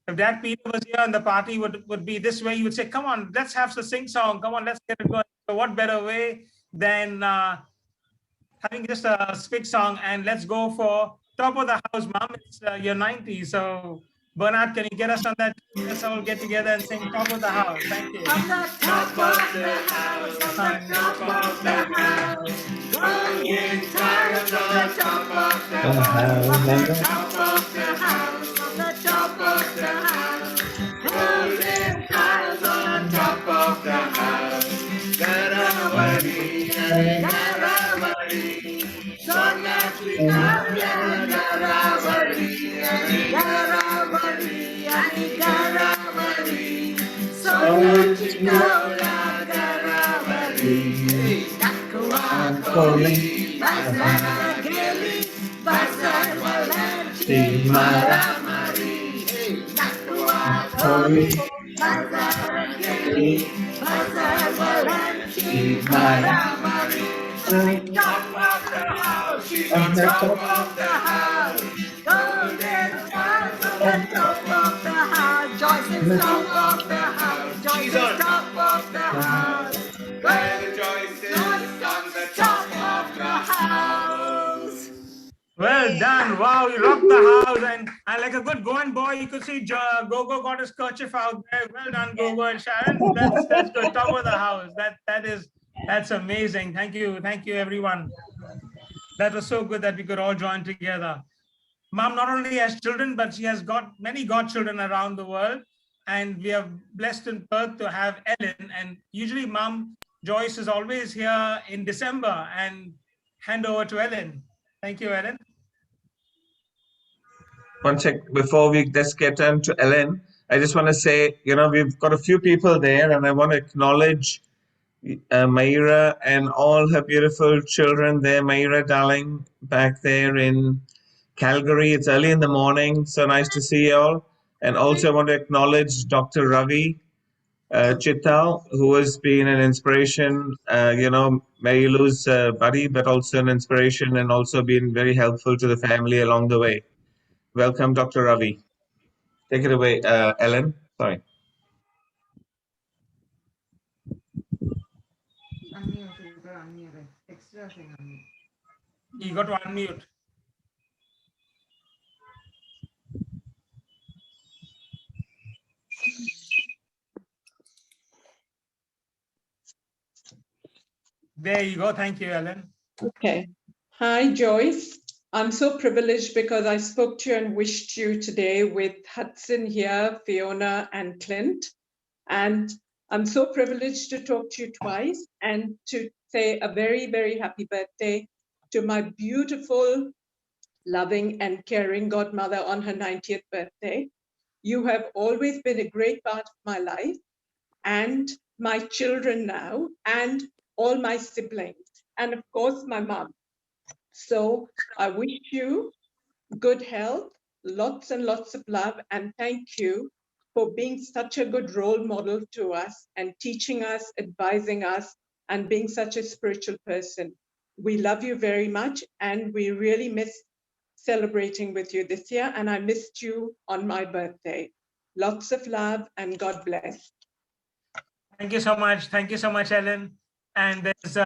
If Dad Peter was here and the party would be this way, you would say, come on, let's have the sing song. Come on, let's get it going. So what better way than having just a quick song, and let's go for Top of the House, Mom. It's your 90, so Bernard, can you get us on that? Let's all get together and sing Top of the House. Thank you. On the top of the house, on the top of the house, golden tiles on the top of the house, on the top of the house, on the top of the house, golden tiles on the top of the house. Garavali, Garavali, Sonatli Garavali, Garavali, Garavali, Sonatli Garavali, Takwa Koli, Bazar Geli, Bazar Valanchi, Maramari, Takwa Koli, Bazar Geli, Bazar Valanchi, Maramari. Top of the house, she's on top of the house. Golden stars on the top of the house. Joyce is top of the house. Joyce is top of the house. Golden Joyce is on the top of the house. Well done. Wow, you rocked the house. And like a good Goan boy, you could see Gogo got his kerchief out there. Well done, Gogo and Sharon. That's good. Top of the house. That's amazing. Thank you. Thank you, everyone. That was so good that we could all join together. Mom not only has children, but she has got many godchildren around the world. And we are blessed in Perth to have Ellen. And usually Mom Joyce is always here in December. And hand over to Ellen. Thank you, Ellen. One sec, before we just get on to Ellen, I just want to say, we've got a few people there, and I want to acknowledge Mayra and all her beautiful children there. Mayra, darling, back there in Calgary. It's early in the morning, so nice to see you all. And also I want to acknowledge Dr. Ravi Chittal, who has been an inspiration, Mary Lou's buddy, but also an inspiration, and also been very helpful to the family along the way. Welcome, Dr. Ravi. Take it away, Ellen. Sorry. You got to unmute. There you go. Thank you, Ellen. Okay. Hi, Joyce. I'm so privileged because I spoke to you and wished you today with Hudson here, Fiona, and Clint. And I'm so privileged to talk to you twice and to say a very, very happy birthday to my beautiful, loving, and caring godmother on her 90th birthday. You have always been a great part of my life and my children now, and all my siblings, and of course, my mom. So I wish you good health, lots and lots of love, and thank you for being such a good role model to us and teaching us, advising us, and being such a spiritual person. We love you very much, and we really miss celebrating with you this year, and I missed you on my birthday. Lots of love, and God bless. Thank you so much. Thank you so much, Ellen. And there's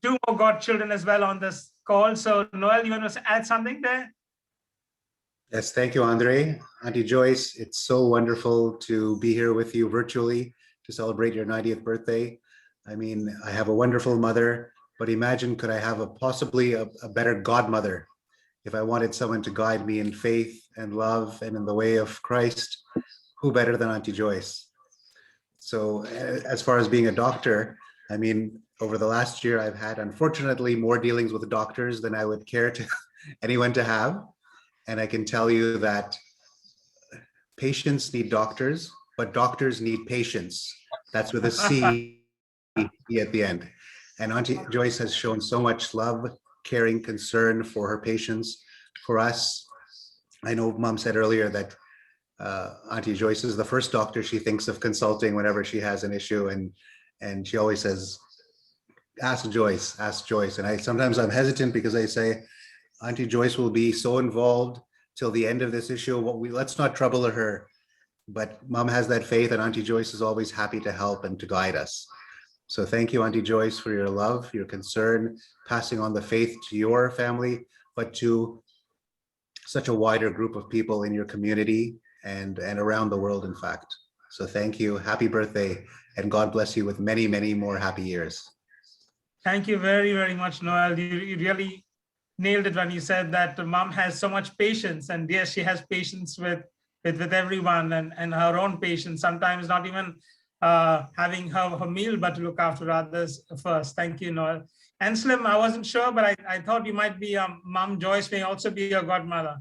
two more godchildren as well on this call. So Noel, you want to add something there? Yes, thank you, Andre. Auntie Joyce, it's so wonderful to be here with you virtually to celebrate your 90th birthday. I mean, I have a wonderful mother, but imagine could I have possibly a better godmother if I wanted someone to guide me in faith and love and in the way of Christ. Who better than Auntie Joyce? So as far as being a doctor, I mean, over the last year, I've had, unfortunately, more dealings with doctors than I would care to anyone to have. And I can tell you that patients need doctors, but doctors need patience. That's with a C at the end. And Auntie Joyce has shown so much love, caring, concern for her patients, for us. I know Mom said earlier that Auntie Joyce is the first doctor she thinks of consulting whenever she has an issue, and she always says, ask Joyce, ask Joyce. And sometimes I'm hesitant because I say, Auntie Joyce will be so involved till the end of this issue. Let's not trouble her. But Mom has that faith, and Auntie Joyce is always happy to help and to guide us. So thank you, Auntie Joyce, for your love, your concern, passing on the faith to your family, but to such a wider group of people in your community and around the world, in fact. So thank you. Happy birthday, and God bless you with many, many more happy years. Thank you very, very much, Noel. You really nailed it when you said that Mom has so much patience, and yes, she has patience with everyone and her own patience, sometimes not even having her meal, but to look after others first. Thank you, Noel. And Slim, I wasn't sure, but I thought you might be Mom Joyce may also be your godmother.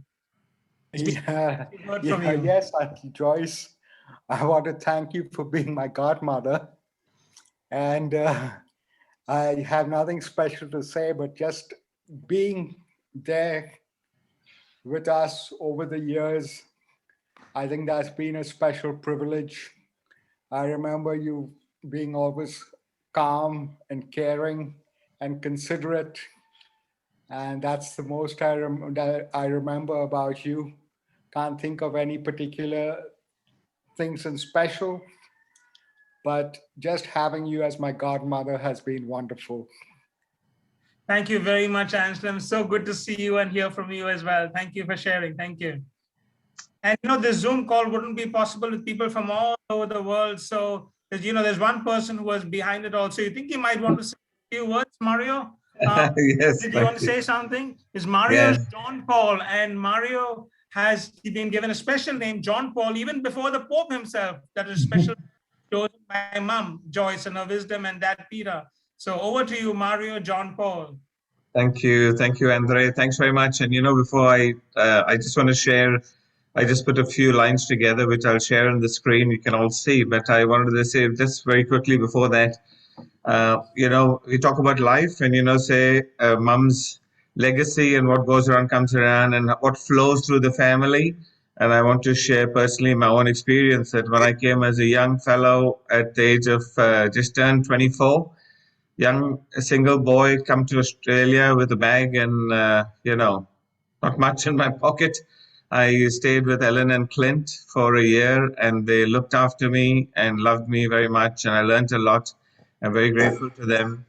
Yeah, from you. Yes, Auntie Joyce. I want to thank you for being my godmother. And I have nothing special to say, but just being there with us over the years, I think that's been a special privilege. I remember you being always calm and caring and considerate. And that's the most that I remember about you. Can't think of any particular things in special, but just having you as my godmother has been wonderful. Thank you very much, Anselm. So good to see you and hear from you as well. Thank you for sharing. Thank you. And this Zoom call wouldn't be possible with people from all over the world. So there's one person who was behind it also. You think you might want to say a few words, Mario? Yes. Did you want to say something? Is Mario Yes. John Paul, and Mario has been given a special name, John Paul, even before the Pope himself. That is special chosen by Mom Joyce and her wisdom, and Dad Peter. So over to you, Mario John Paul. Thank you, Andre. Thanks very much. And before I just want to share. I just put a few lines together, which I'll share on the screen. You can all see. But I wanted to say just very quickly before that. We talk about life and, say mom's legacy and what goes around comes around and what flows through the family. And I want to share personally my own experience that when I came as a young fellow at the age of just turned 24, a single boy, come to Australia with a bag and, not much in my pocket. I stayed with Ellen and Clint for a year, and they looked after me and loved me very much, and I learned a lot. I'm very grateful to them.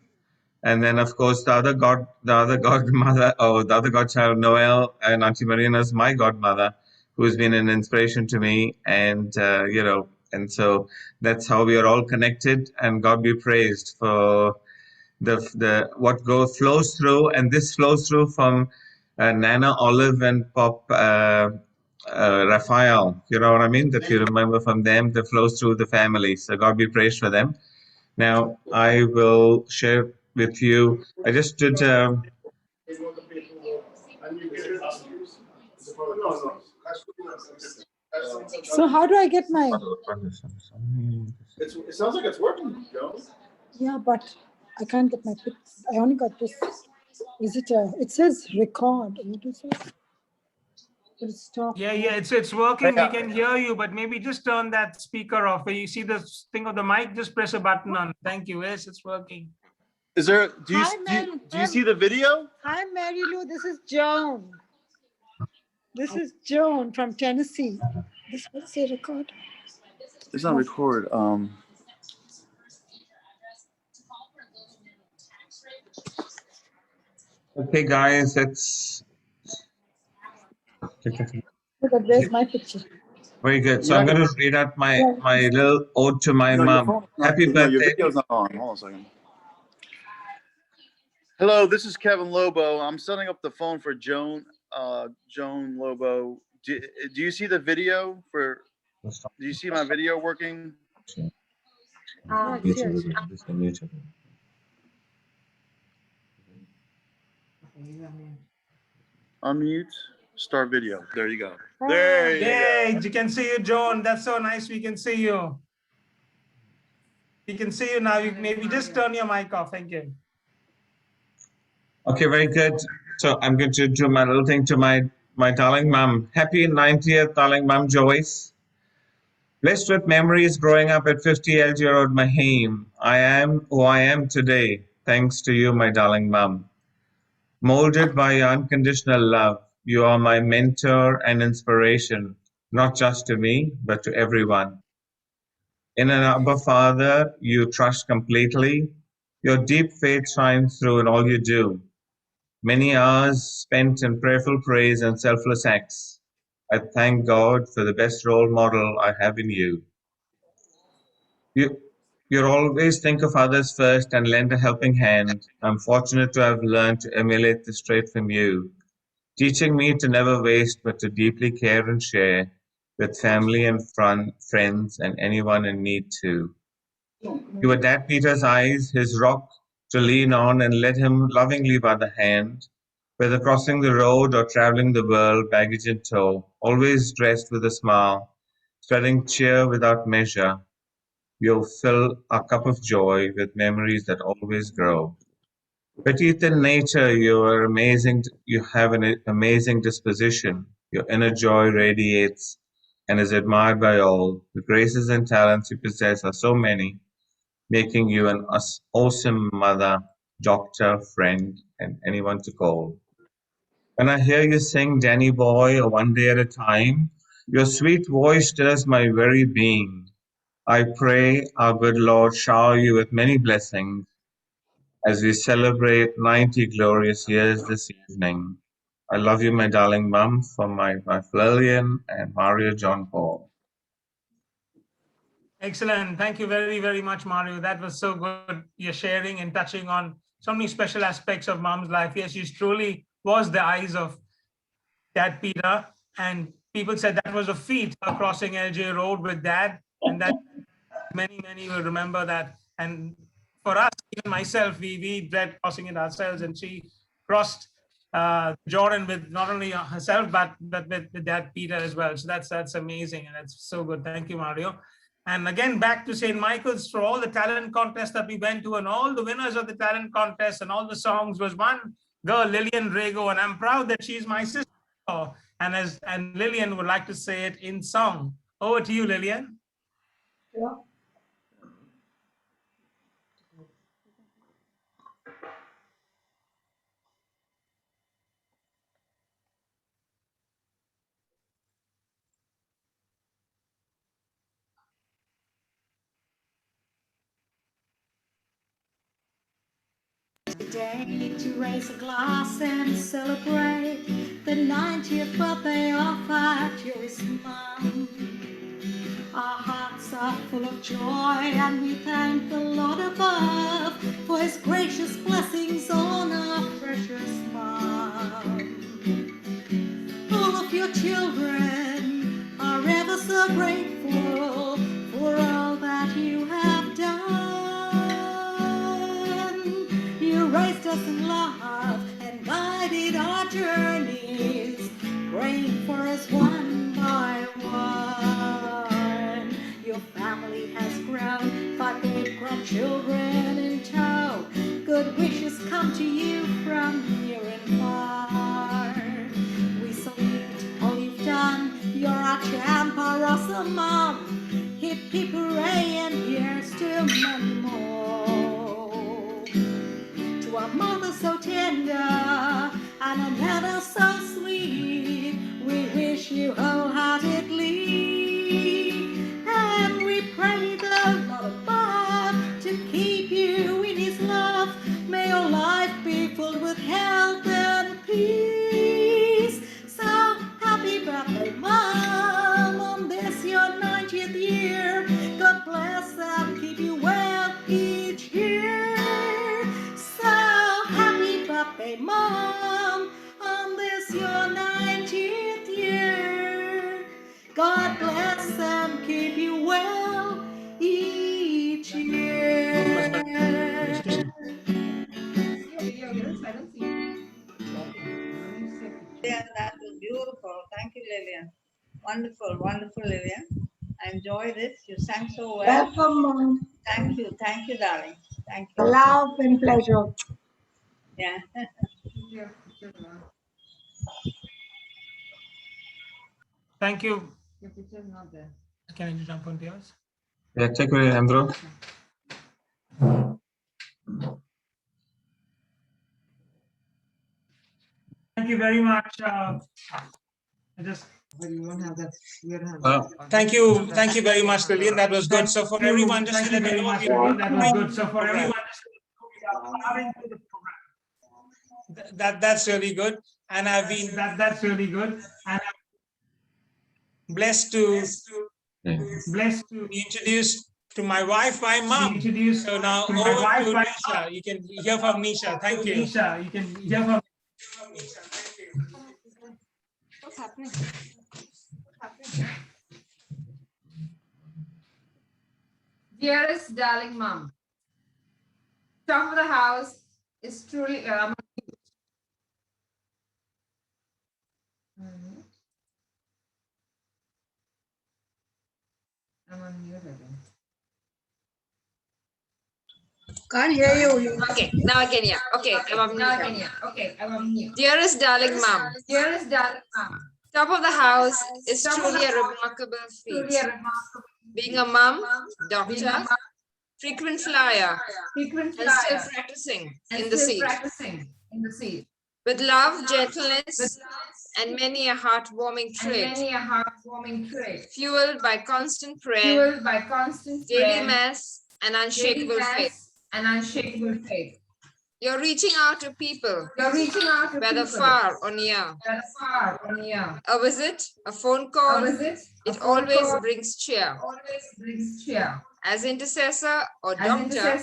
And then, of course, the other godmother, or the other godchild, Noel, and Auntie Marina is my godmother, who's been an inspiration to me. And, and so that's how we are all connected. And God be praised for the what flows through. And this flows through from Nana, Olive, and Pop Raphael. You know what I mean? That you remember from them, that flows through the family. So God be praised for them. Now, I will share with you. I just did. So how do I get my? It sounds like it's working, Joe. Yeah, but I can't get my pics. I only got this. Is it a? It says record. What is it? It's stop. Yeah, it's working. We can hear you, but maybe just turn that speaker off. Where you see the thing of the mic, just press a button on. Thank you. Yes, it's working. Is there? Do you see the video? Hi, Mary Lou. This is Joan. This is Joan from Tennessee. This was a record. It's not record. Okay, guys, it's Where's my picture? very good. So I'm going to read out my little ode to my No, your mom. phone is not, Happy no, birthday. your video's not on. Hold on a second. Hello, this is Kevin Lobo. I'm setting up the phone for Joan Lobo. Do you see the video for? Do you see my video working? Unmute. Start video. There you go. There you go. Yay! You can see you, Joan. That's so nice. We can see you. We can see you now. You maybe just turn your mic off. Thank you. Okay, very good. So I'm going to do my little thing to my darling mom. Happy 90th, darling mom, Joyce. Blessed with memories growing up at 50 LG Road, Mahim. I am who I am today, thanks to you, my darling mom. Molded by your unconditional love, you are my mentor and inspiration, not just to me, but to everyone. In an Abba Father, you trust completely. Your deep faith shines through in all you do. Many hours spent in prayerful praise and selfless acts. I thank God for the best role model I have in you. You always think of others first and lend a helping hand. I'm fortunate to have learned to emulate this trait from you, teaching me to never waste but to deeply care and share with family and friends and anyone in need too. You were Dad Peter's eyes, his rock to lean on, and led him lovingly by the hand, whether crossing the road or traveling the world, baggage in tow, always dressed with a smile, spreading cheer without measure. You fill our cup of joy with memories that always grow. Petite in nature, you are amazing. You have an amazing disposition. Your inner joy radiates and is admired by all. The graces and talents you possess are so many, making you an awesome mother, doctor, friend, and anyone to call. When I hear you sing Danny Boy or One Day at a Time, your sweet voice stirs my very being. I pray our good Lord shower you with many blessings as we celebrate 90 glorious years this evening. I love you, my darling mum, from my Lillian and Mario John Paul. Excellent. Thank you very, very much, Mario. That was so good. You're sharing and touching on so many special aspects of mom's life. Yes, she truly was the eyes of Dad Peter. And people said that was a feat, crossing LJ Road with Dad. And that many will remember that. And for us, even myself, we dread crossing it ourselves. And she crossed Jordan with not only herself, but with Dad Peter as well. So that's amazing. And that's so good. Thank you, Mario. And again, back to St. Michael's for all the talent contests that we went to and all the winners of the talent contest and all the songs was one girl, Lillian Drago. And I'm proud that she's my sister. And Lillian would like to say it in song. Over to you, Lillian. Yeah. Today to raise a glass and celebrate the 90th birthday of our Joyce mom. Our hearts are full of joy and we thank the Lord above for his gracious blessings on our precious mom. All of your children are ever so grateful for all that you have done. You raised us in love and guided our journeys, praying for us one by one. Your family has grown, 5 great-grandchildren in tow. Good wishes come to you from near and far. We salute all you've done. You're our champ, our awesome mom. Hip hip hooray, and here's to many more. To our mother so tender and a mother so sweet, we wish you wholeheartedly, and we pray the Lord above to keep you in his love. May your life be filled with health and peace. So happy birthday, Mom, on this your 90th year. God bless and keep you well each year. So happy birthday, Mom, on this your 90th year. God bless and keep you well each year. Yeah, that was beautiful. Thank you, Lillian. Wonderful, wonderful, Lillian. I enjoy this. You sang so well. Welcome, Mom. Thank you, darling. Thank you. Love and pleasure. Yeah. Thank you. Can I jump on yours? Yeah, take away, Andrew. Thank you very much. I just. Thank you very much, Lillian. That was good. So for everyone, just to let you know, that was good. So for everyone, that's really good. And I've been that's really good. And I'm blessed to be introduced to my wife, my mom. So now over to Nisha. You can hear from Nisha. Thank you. Nisha, you can hear from Nisha. Thank you. What's happening? Dearest darling mom, top of the house is truly. I'm on mute again. Can't hear you. Okay, now I can hear. Okay, I'm on mute. Okay, I'm on mute. Dearest darling mom, top of the house is truly a remarkable feat. Being a mom, doctor, frequent flyer, and still practicing in the seat. With love, gentleness, and many a heartwarming trait. Fueled by constant prayer, daily mass, and unshakable faith. You're reaching out to people, whether far or near. A visit, a phone call, it always brings cheer. As intercessor or doctor,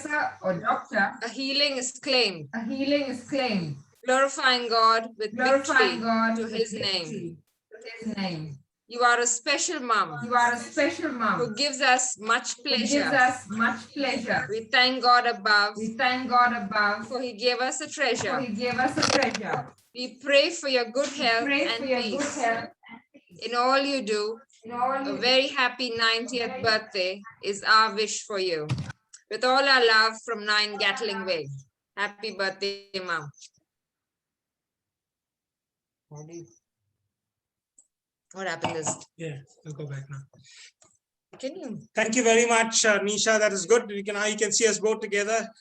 a healing is claimed. Glorifying God with victory to his name. You are a special mom. Who gives us much pleasure. We thank God above. For he gave us a treasure. We pray for your good health and peace. In all you do, a very happy 90th birthday is our wish for you. With all our love from 9 Gatling Way. Happy birthday, Mom. What happened is. Yeah, we'll go back now. Can you? Thank you very much, Nisha. That is good. Now you can see us both together.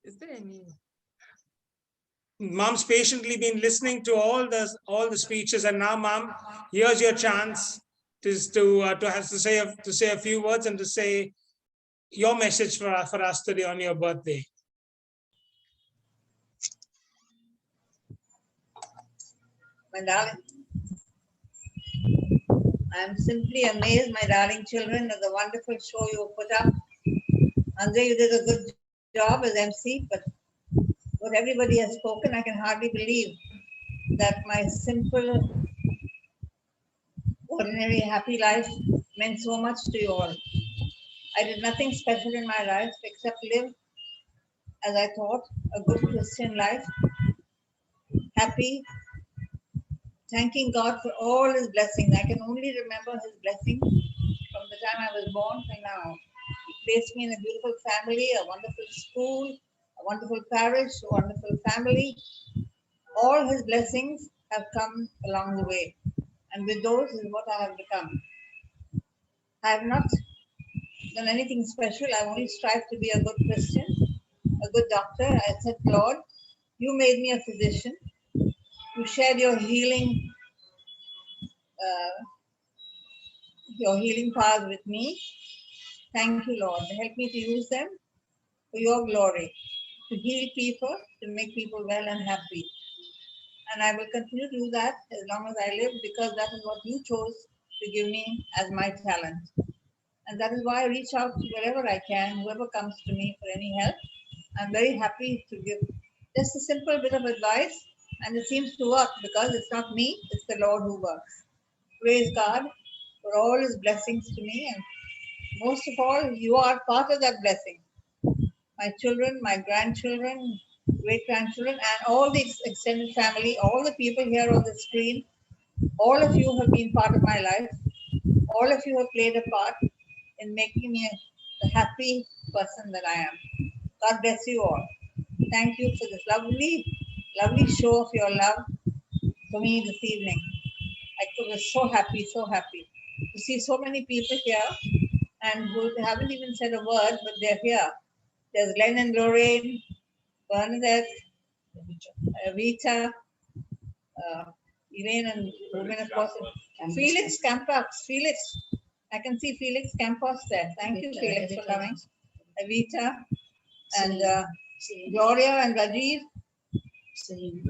Is there any? Mom's patiently been listening to all the speeches, and now, Mom, here's your chance to say a few words and to say your message for us today on your birthday. My darling. I'm simply amazed, my darling children, at the wonderful show you put up. Andre, you did a good job as MC, but what everybody has spoken, I can hardly believe that my simple, ordinary, happy life meant so much to you all. I did nothing special in my life except live, as I thought, a good Christian life, happy, thanking God for all His blessings. I can only remember His blessings from the time I was born till now. He placed me in a beautiful family, a wonderful school, a wonderful parish, a wonderful family. All His blessings have come along the way, and with those is what I have become. I have not done anything special. I only strive to be a good Christian, a good doctor. I said, Lord, you made me a physician. You shared your healing powers with me. Thank you, Lord. Help me to use them for your glory, to heal people, to make people well and happy. And I will continue to do that as long as I live, because that is what you chose to give me as my talent. And that is why I reach out to wherever I can, whoever comes to me for any help. I'm very happy to give just a simple bit of advice, and it seems to work because it's not me, it's the Lord who works. Praise God for all His blessings to me, and most of all, you are part of that blessing. My children, my grandchildren, great-grandchildren, and all the extended family, all the people here on the screen, all of you have been part of my life. All of you have played a part in making me the happy person that I am. God bless you all. Thank you for this lovely, lovely show of your love for me this evening. I was so happy to see so many people here and who haven't even said a word, but they're here. There's Len and Lorraine, Bernadette, Rita, Elaine and Ruben, of course. Felix Campos. Felix. I can see Felix Campos there. Thank you, Felix, for coming. Evita and Gloria and Rajiv.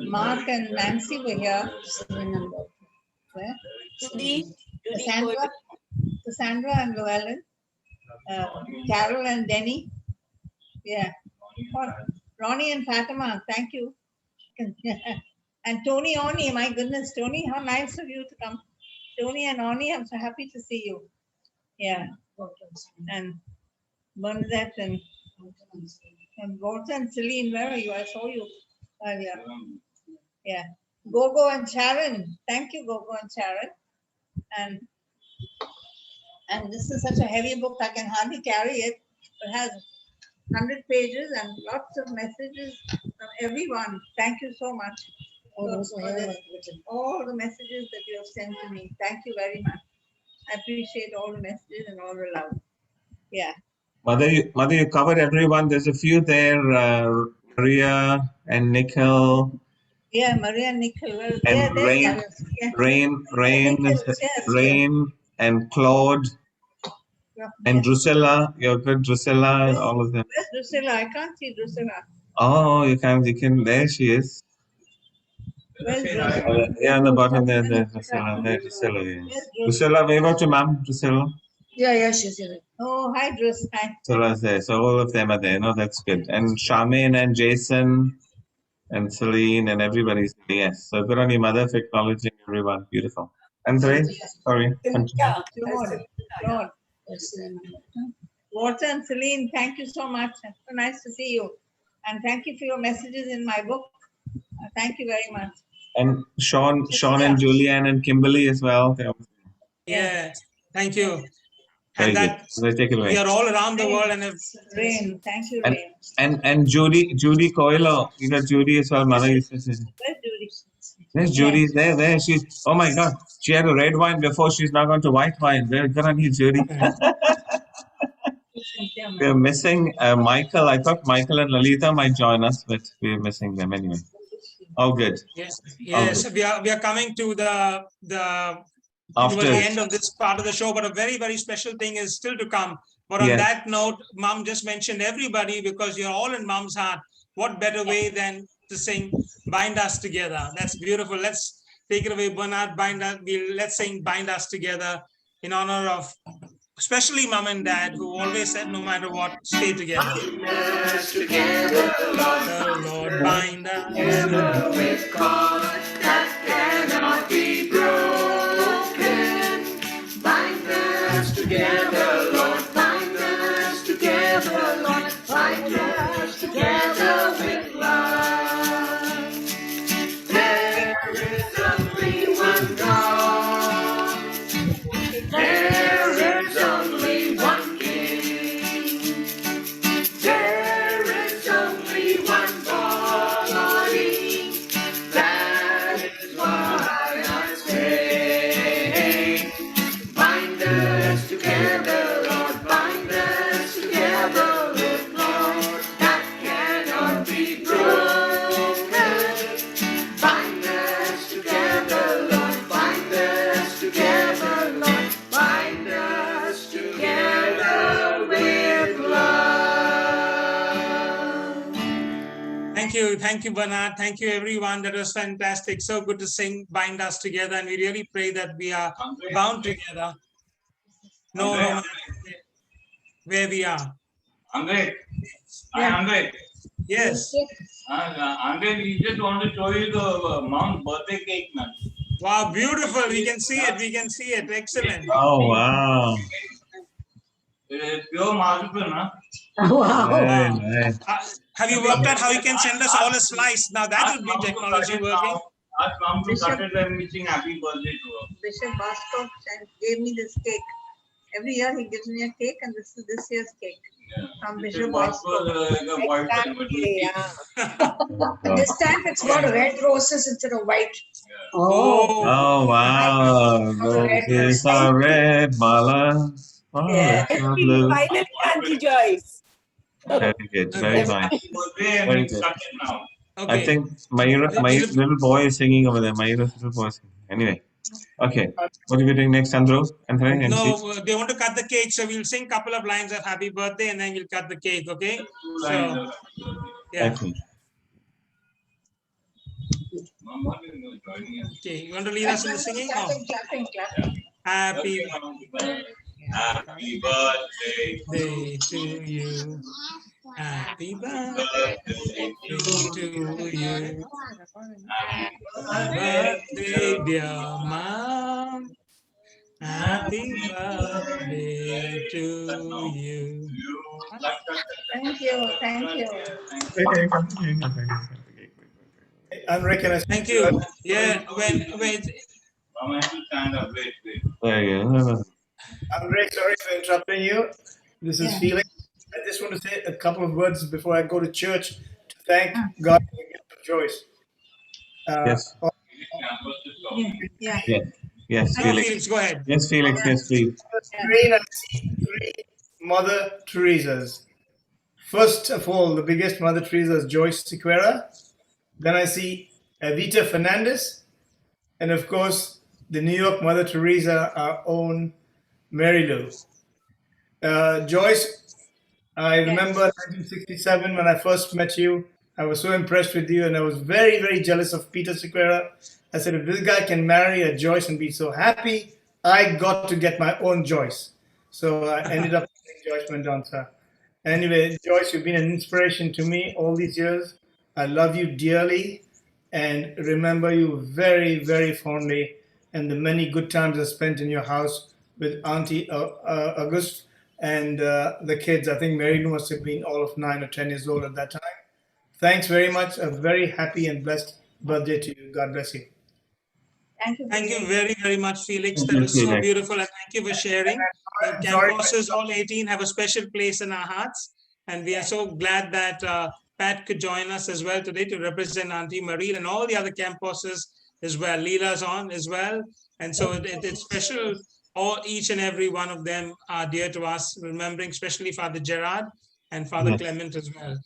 Mark and Nancy were here. Where? Cassandra and Llewellyn. Carol and Denny. Yeah. Ronnie and Fatima, thank you. And Tony Oni, my goodness, Tony, how nice of you to come. Tony and Oni, I'm so happy to see you. Yeah. And Bernadette and Walter and Celine, where are you? I saw you earlier. Yeah. Gogo and Sharon. Thank you, Gogo and Sharon. And this is such a heavy book, I can hardly carry it. It has 100 pages and lots of messages from everyone. Thank you so much. All the messages that you have sent to me. Thank you very much. I appreciate all the messages and all the love. Yeah. Mother, you covered everyone. There's a few there, Maria and Nicole. Yeah, Maria and Nicole. Well, and Rain and Claude and Drusilla. You're good, Drusilla, all of them. Where's Drusilla? I can't see Drusilla. Oh, you can. There she is. Where's Drusilla? Yeah, on the bottom there, Drusilla. There, Drusilla. Yeah. Drusilla, wave out to Mom, Drusilla. Yeah, she's here. Oh, hi, Drus. Hi. Drusilla's there. So all of them are there. No, that's good. And Charmaine and Jason and Celine and everybody's there. Yes. So good on your mother for acknowledging everyone. Beautiful. Andre, sorry. Lord. Walter and Celine, thank you so much. It's so nice to see you. And thank you for your messages in my book. Thank you very much. And Sean and Julianne and Kimberly as well. Yeah, thank you. Very And that good. Take it away. we are all around the world, and Rain, thank you, Rain. And Judy Coelho, you got Judy as well. Mother used to say. Where's Judy? There's Judy. There. She. Oh my God. She had a red wine before. She's now gone to white wine. Very good on you, Judy. We're missing Michael. I thought Michael and Lalita might join us, but we're missing them anyway. All good. Yes. All good. We are coming to the After towards the end of this part of the show, but a very, very special thing is still to come. But on Yes. that note, Mom just mentioned everybody because you're all in Mom's heart. What better way than to sing "Bind Us Together"? That's beautiful. Let's take it away, Bernard. Let's sing "Bind Us Together" in honor of especially mom and dad, who always said, no matter what, stay together. Bind us together, Lord. The Lord bind us Together with God that cannot be broken. Bind us together, Lord. Bind us together, Lord. Bind us together with love. There is only one God. There is only one King. There is only one body. That is why I say, bind us together, Lord. Bind us together with love that cannot be broken. Bind us together, Lord. Bind us together, Lord. Bind us together with love. Thank you, Bernard. Thank you, everyone. That was fantastic. So good to sing "Bind Us Together," and we really pray that we are bound together. No matter where we are. Andre, Yeah. Andre. Yes. Andre, we just want to show you the mom's birthday cake, man. Wow, beautiful. We can see it. We can see it. Excellent. Oh, wow. It is pure marzipan, huh? Very nice. Have you worked out how you can send us all a slice? Now that would be technology working. Ask mom to cut it and wishing happy birthday to her. Bishop Bosco gave me this cake. Every year he gives me a cake, and this is this year's cake from Bishop Bosco. Exactly, yeah. This time it's got red roses instead of white. Oh, wow. Roses are red, malas. Violets are blue. Finally, Auntie Joyce. Very good. Very nice. Very good. I Okay. think my little boy is singing over there. Myra's little boy is singing. Anyway. Okay. What are we doing next, Anthony? MC? No, they want to cut the cake, so we'll sing a couple of lines of happy birthday and then we'll cut the cake, okay? So, yeah. Excellent. Okay, you want to lead us in the singing? Or? Clapping. Happy Happy birthday to you. Happy birthday to you. Happy birthday, dear mom. Happy birthday to you. Thank you. Thank you. Yeah, when Mom has to stand up. Wait. There you go. Andre, sorry for interrupting you. This is Felix. I just want to say a couple of words before I go to church to thank God for the gift of Joyce. Yes. Yeah. Yes, Felix. Felix, go ahead. Yes, Felix. Yes, please. Screen, I see 3 Mother Teresas. First of all, the biggest Mother Teresa is Joyce Sequeira. Then I see Evita Fernandez. And of course, the New York Mother Teresa, our own Mary Lou. Joyce, I remember 1967 when I first met you. I was so impressed with you, and I was very, very jealous of Peter Sequeira. I said, if this guy can marry a Joyce and be so happy, I got to get my own Joyce. So I ended up getting Joyce Mendonça. Anyway, Joyce, you've been an inspiration to me all these years. I love you dearly and remember you very, very fondly, and the many good times I spent in your house with Auntie August and the kids. I think Mary Lou must have been all of 9 or 10 years old at that time. Thanks very much. A very happy and blessed birthday to you. God bless you. Thank you. Very, very much, Felix. Thank That you, was so Felix. beautiful, and thank you for sharing. The campuses, all 18, have a special place in our hearts, and we are so glad that Pat could join us as well today to represent Auntie Marie and all the other campuses as well. Leela's on as well, and so it's special. Each and every one of them are dear to us, remembering especially Father Gerard and Father Yes. Clement as well.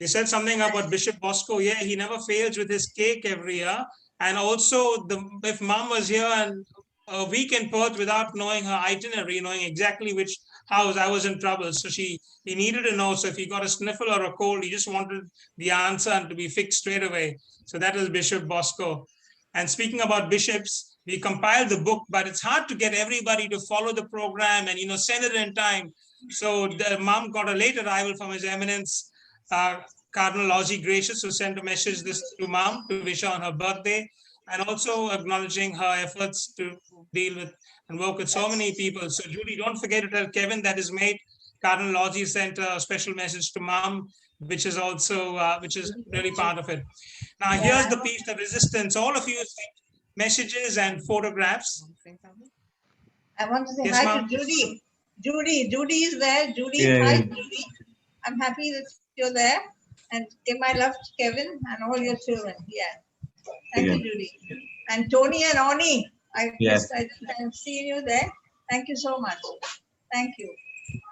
They said something about Bishop Bosco. Yeah, he never fails with his cake every year. And also, if mom was here and a week in Perth without knowing her itinerary, knowing exactly which house, I was in trouble. So he needed to know. So if he got a sniffle or a cold, he just wanted the answer and to be fixed straight away. So that is Bishop Bosco. And speaking about bishops, we compiled the book, but it's hard to get everybody to follow the program and, send it in time. So the mom got a late arrival from His Eminence, Cardinal Logie Gracious, who sent a message to mom to wish her on her birthday, and also acknowledging her efforts to deal with and work with so many people. So Judy, don't forget to tell Kevin that his mate, Cardinal Logie, sent a special message to mom, which is also, which is really part of it. Now, here's the piece of resistance. All of you sent messages and photographs. I want to say Yes, hi ma'am. to Judy. Judy is there. Judy, Yeah, hi, yeah. Judy. I'm happy that you're there. And give my love to Kevin and all your children. Yeah. Thank you, Judy. And Tony and Oni, I have seen you there. Thank you so much. Thank you,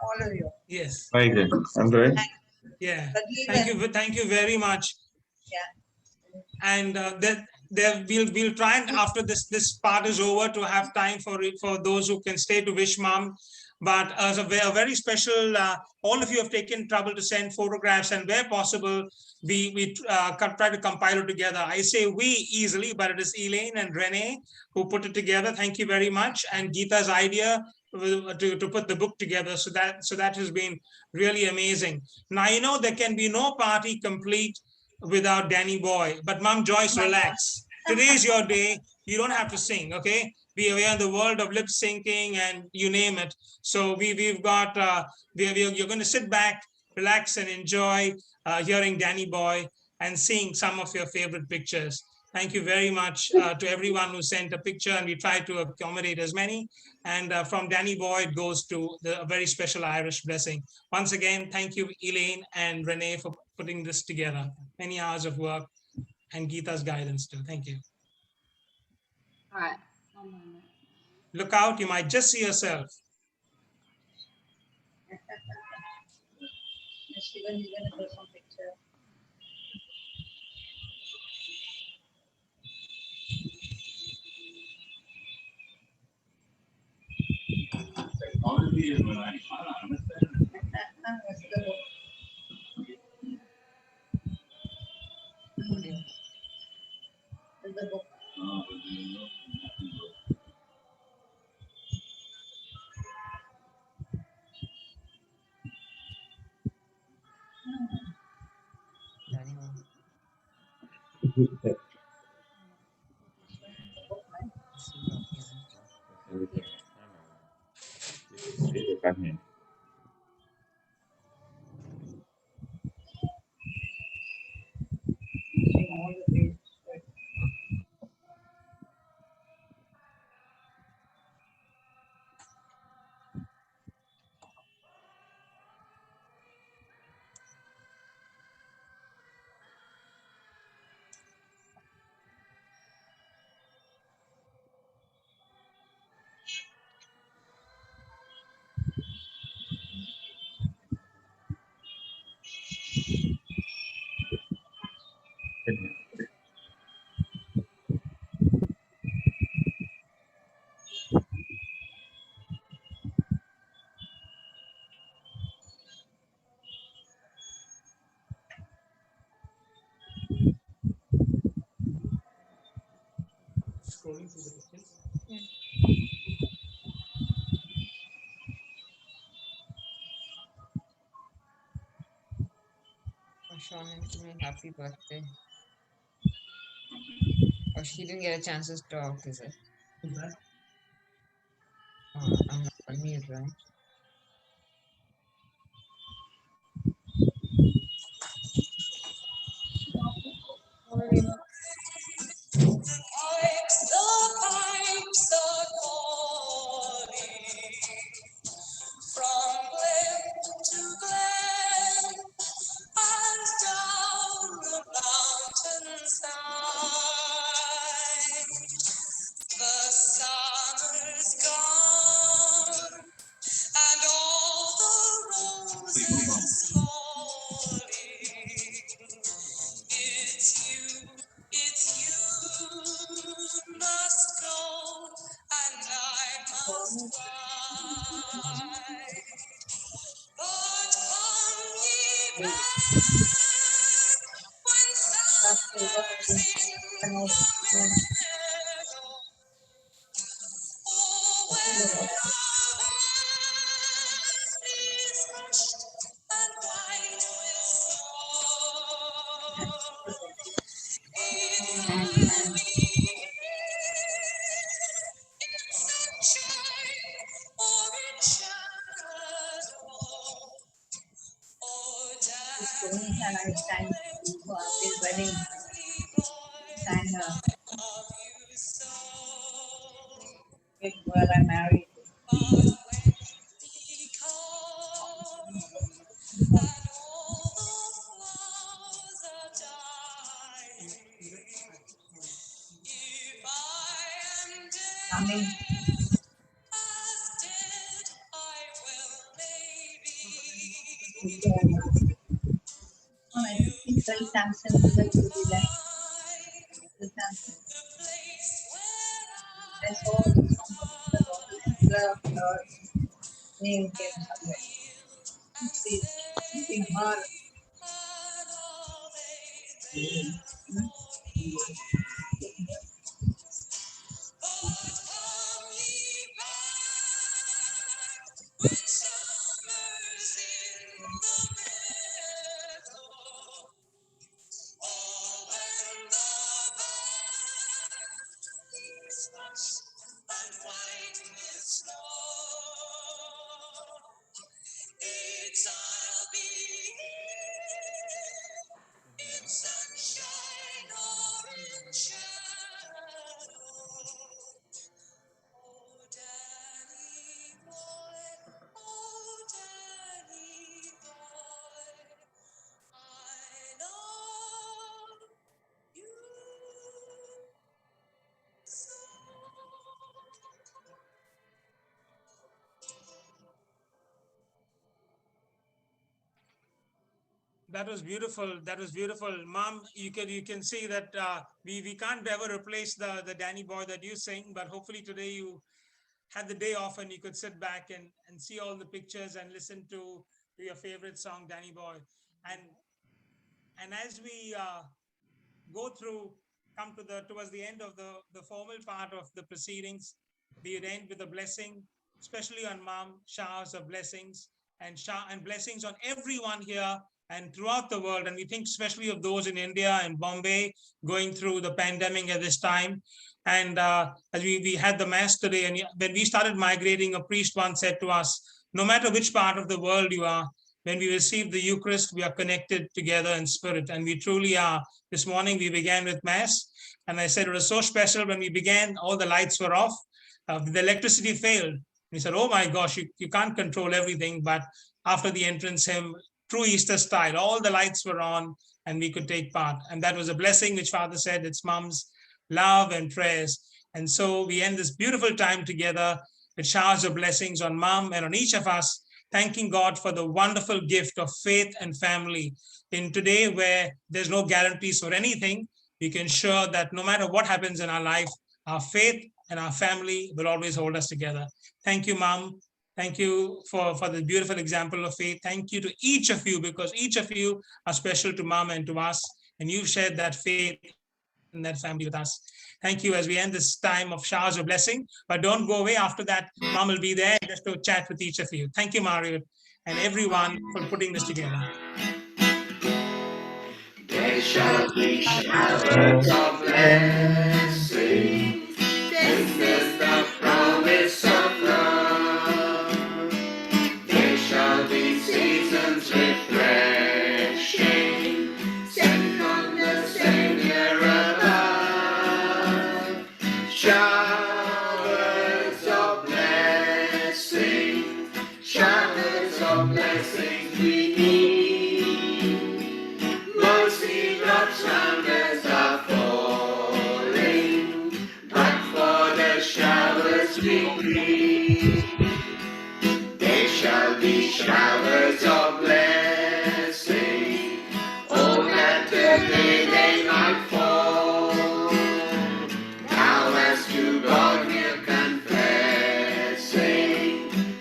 all of you. Yes. Very good. Andre? Yeah. But Thank you very much. Yeah. And we'll try and after this part is over to have time for those who can stay to wish mom. But as a very special, all of you have taken trouble to send photographs, and where possible, we try to compile it together. I say we easily, but it is Elaine and Renee who put it together. Thank you very much. And Geeta's idea to put the book together. So that has been really amazing. Now, there can be no party complete without Danny Boy. But Mom Joyce, relax. Today is your day. You don't have to sing, okay? We are in the world of lip syncing and you name it. So we've got, you're going to sit back, relax and enjoy hearing Danny Boy and seeing some of your favorite pictures. Thank you very much to everyone who sent a picture, and we try to accommodate as many. And from Danny Boy, it goes to a very special Irish blessing. Once again, thank you, Elaine and Renee, for putting this together. Many hours of work and Geeta's guidance too. Thank you. All right. Look out, you might just see yourself. Shivan is going to do some picture. Technology is when I understand. That's the book. That's the book. Scrolling through the pictures. Yeah. Sean to me happy birthday. Oh, she didn't get a chance to talk, is it? I'm not on mute, right? Pipes are calling from glen to glen and down the mountainside. The summer's gone and all the roses falling. It's you must go and I must cry. But come ye back when summer's in the Tony and I sang for his wedding. Sang Big Well I Married. Coming. I think Phil Sampson will be there. Phil Sampson. I saw the name came somewhere. See, looking hard. That was beautiful. That was beautiful, Mom. You can see that we can't ever replace the Danny boy that you sing, but hopefully today you had the day off and you could sit back and see all the pictures and listen to your favorite song, Danny Boy. And as we go through, come to towards the end of the formal part of the proceedings, we would end with a blessing, especially on Mom, showers of blessings and blessings on everyone here and throughout the world. And we think especially of those in India and Bombay going through the pandemic at this time. And as we had the mass today, and when we started migrating, a priest once said to us, no matter which part of the world you are, when we receive the Eucharist, we are connected together in spirit, and we truly are. This morning we began with Mass, and I said it was so special when we began, all the lights were off, the electricity failed. We said, oh my gosh, you can't control everything, but after the entrance hymn, true Easter style, all the lights were on and we could take part. And that was a blessing, which Father said, it's Mom's love and prayers. And so we end this beautiful time together with showers of blessings on Mom and on each of us, thanking God for the wonderful gift of faith and family. In today, where there's no guarantees for anything, we can ensure that no matter what happens in our life, our faith and our family will always hold us together. Thank you, Mom. Thank you for the beautiful example of faith. Thank you to each of you, because each of you are special to Mom and to us, and you've shared that faith and that family with us. Thank you as we end this time of showers of blessing. But don't go away. After that, Mom will be there just to chat with each of you. Thank you, Mario, and everyone for putting this together. There shall be showers of blessing. This is the promise of love. There shall be seasons refreshing, sent from the Savior above. Showers of blessing, showers of blessings we need. Mercy drops round us are falling, but for the showers we plead. There shall be showers of blessing, oh that the day they might fall. Now as to God we're confessing,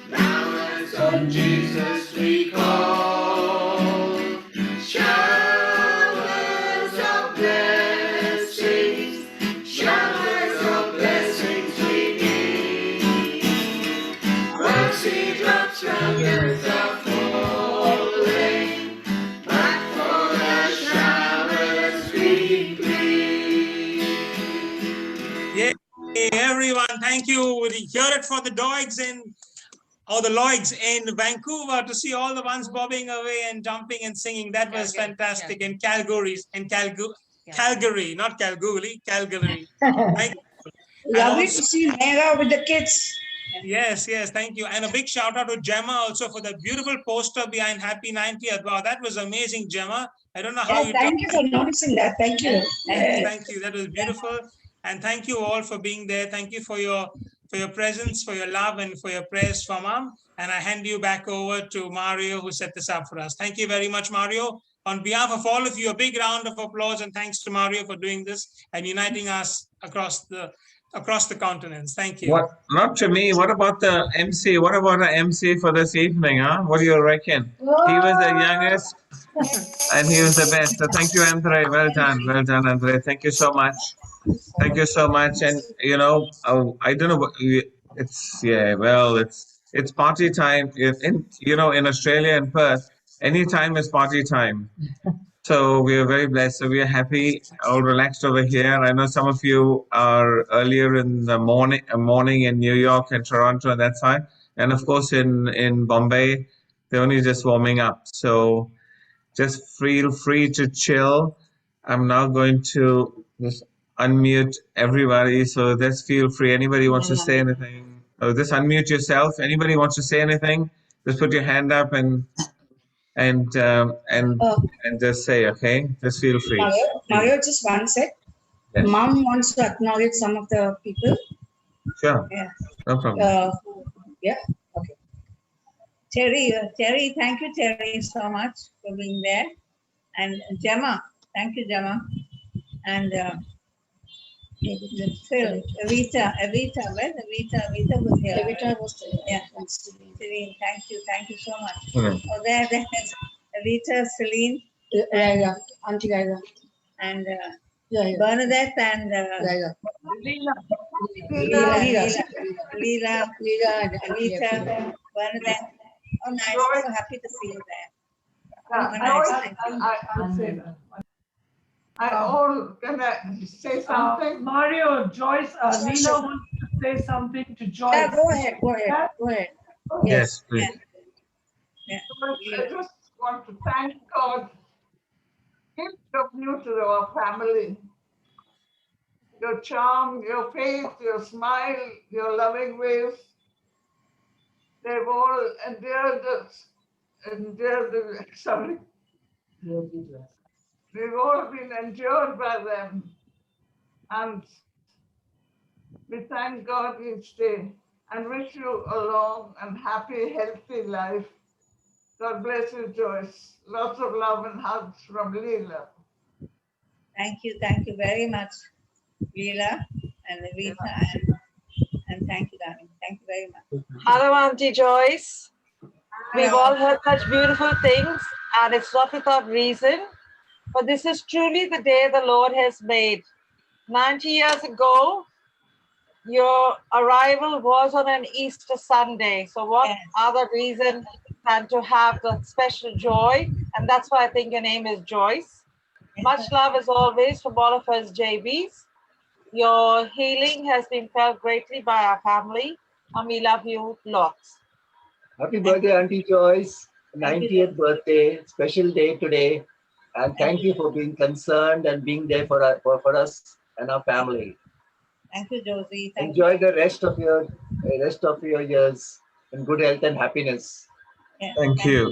now as on Jesus we call. Showers of blessings, showers of blessings we need. Mercy drops round us are falling, but for the showers we plead. Yay, everyone. Thank you. We hear it for the dogs in or the Lloyds in Vancouver to see all the ones bobbing away and jumping and singing. That was fantastic. In Calgary, Calgary, not Calgary, Calgary. Thank you. Lovely to see Mega with the kids. Yes, thank you. And a big shout out to Gemma also for the beautiful poster behind Happy 90th. Wow, that was amazing, Gemma. I don't know how you thank you for noticing that. Thank you. Thank you. That was beautiful. And thank you all for being there. Thank you for your presence, for your love, and for your prayers for Mom. And I hand you back over to Mario, who set this up for us. Thank you very much, Mario. On behalf of all of you, a big round of applause and thanks to Mario for doing this and uniting us across the continents. Thank you. What? Not to me. What about the MC? What about the MC for this evening? Huh? What do you reckon? He was the youngest, and he was the best. So thank you, Andre. Well done, Andre. Thank you so much. Thank you so much. And I don't know. It's party time. In Australia and Perth, any time is party time. So we are very blessed. So we are happy, all relaxed over here. I know some of you are earlier in the morning in New York and Toronto and that side. And of course in Bombay, they're only just warming up. So just feel free to chill. I'm now going to just unmute everybody. So just feel free. Anybody wants to say anything? Just unmute yourself. Anybody wants to say anything? Just put your hand up and just say, okay, just feel free. Mario, just one sec. Yes. Mom wants to acknowledge some of the people. Sure. Yeah. No problem. Okay. Terry, thank you, Terry, so much for being there. And Gemma, thank you, Gemma. And Phil, Evita, where's Evita? Evita was here. Evita was there. Yeah. Celine, thank you so much. Oh, there's Evita, Celine. Yeah, Auntie Gaida. And Bernadette and Leela, Anita, Bernadette. Oh, nice. So happy to see you there. I'll say that. Can I say something? Mario, Joyce, Leela wants to say something to Joyce. Yeah, go ahead. Yes, please. Yeah. I just want to thank God. Gift of you to our family. Your charm, your faith, your smile, your loving ways. They've all endured sorry. We've all been endured by them. And we thank God each day and wish you a long and happy, healthy life. God bless you, Joyce. Lots of love and hugs from Leela. Thank you very much, Leela and Evita, and thank you, darling. Thank you very much. Hello, Auntie Joyce. We've all heard such beautiful things, and it's not without reason. But this is truly the day the Lord has made. 90 years ago, your arrival was on an Easter Sunday. So what other reason than to have the special joy? And that's why I think your name is Joyce. Much love as always from all of us JBs. Your healing has been felt greatly by our family, and we love you lots. Happy birthday, Auntie Joyce. 90th birthday, special day today. And thank you for being concerned and being there for us and our family. Thank you, Josie. Enjoy the rest of your years in good health and happiness. Yeah. Thank you.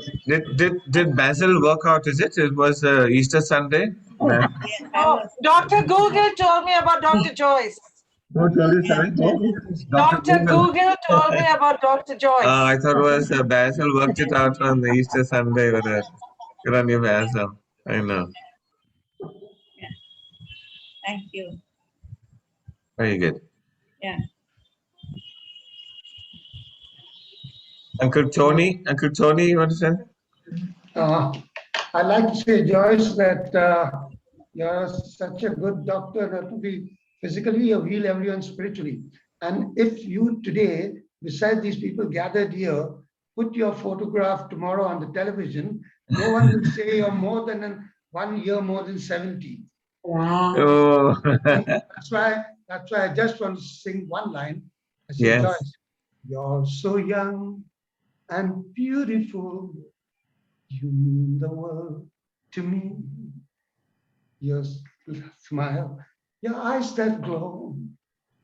Did Basil work out? Is it? It was Easter Sunday. Oh, Dr. Google told me about Dr. Joyce. Dr. Google told me about Dr. Joyce. I thought it was Basil worked it out on the Easter Sunday with it. Good on you, Basil. I know. Yeah. Thank you. Very good. Yeah. Uncle Tony, you want to say? I'd like to say, Joyce, that you're such a good doctor, not only physically, you heal everyone spiritually. And if you today, besides these people gathered here, put your photograph tomorrow on the television, no one will say you're more than 1 year more than 70. Wow. Oh. That's why I just want to sing one line. I say, Joyce, you're so young, and beautiful. You mean the world to me. Your smile, your eyes that glow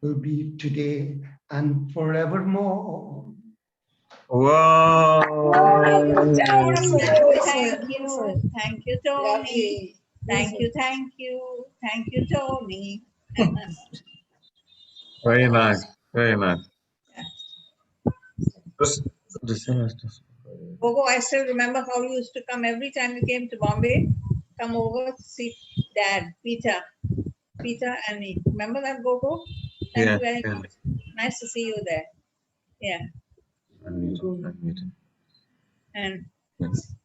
will be today and forevermore. Wow. Thank you. Thank you, Tony. Thank you, thank you. Thank you, Tony. Very nice. Very nice. Gogo, I still remember how you used to come every time you came to Bombay. Come over to see Dad, Peter and me. Remember that, Gogo? Thank Yeah, you very yeah. much. Nice to see you there. Yeah. Unmute. And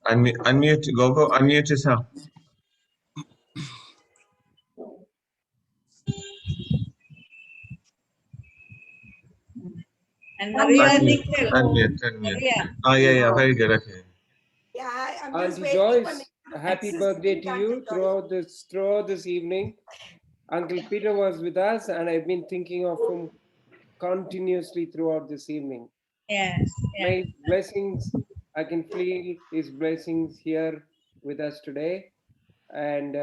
Unmute. Go. Unmute yourself. and Maria Nikhil. Unmute. Maria. Oh, yeah. Very good. Okay. Yeah, I'm just Auntie waiting Joyce, for Nick to happy access birthday the to Uncle you Joyce. throughout this evening. Uncle Peter was with us, and I've been thinking of him continuously throughout this evening. Yes. My blessings, I can feel his blessings here with us today, and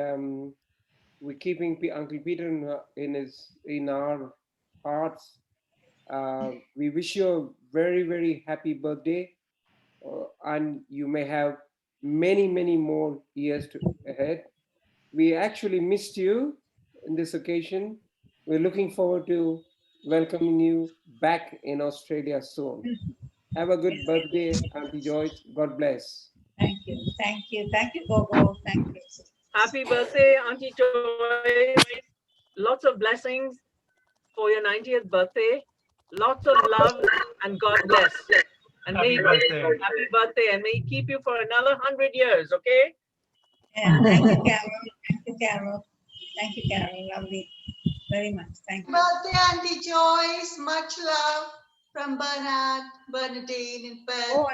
we're keeping Uncle Peter in our hearts. We wish you a very, very happy birthday, and you may have many, many more years ahead. We actually missed you in this occasion. We're looking forward to welcoming you back in Australia soon. Have a good birthday, Auntie Joyce. God bless. Thank you. Thank you. Thank you, Gogo. Thank you. Happy birthday, Auntie Joyce. Lots of blessings for your 90th birthday. Lots of love and God bless. And Happy birthday. Happy birthday, and may He keep you for another 100 years, okay? Yeah, thank you, Carol. Thank you, Carol. Thank you, Carol. Lovely. Very much. Thank you. Birthday, Auntie Joyce. Much love from Bernadine in Perth. Oh,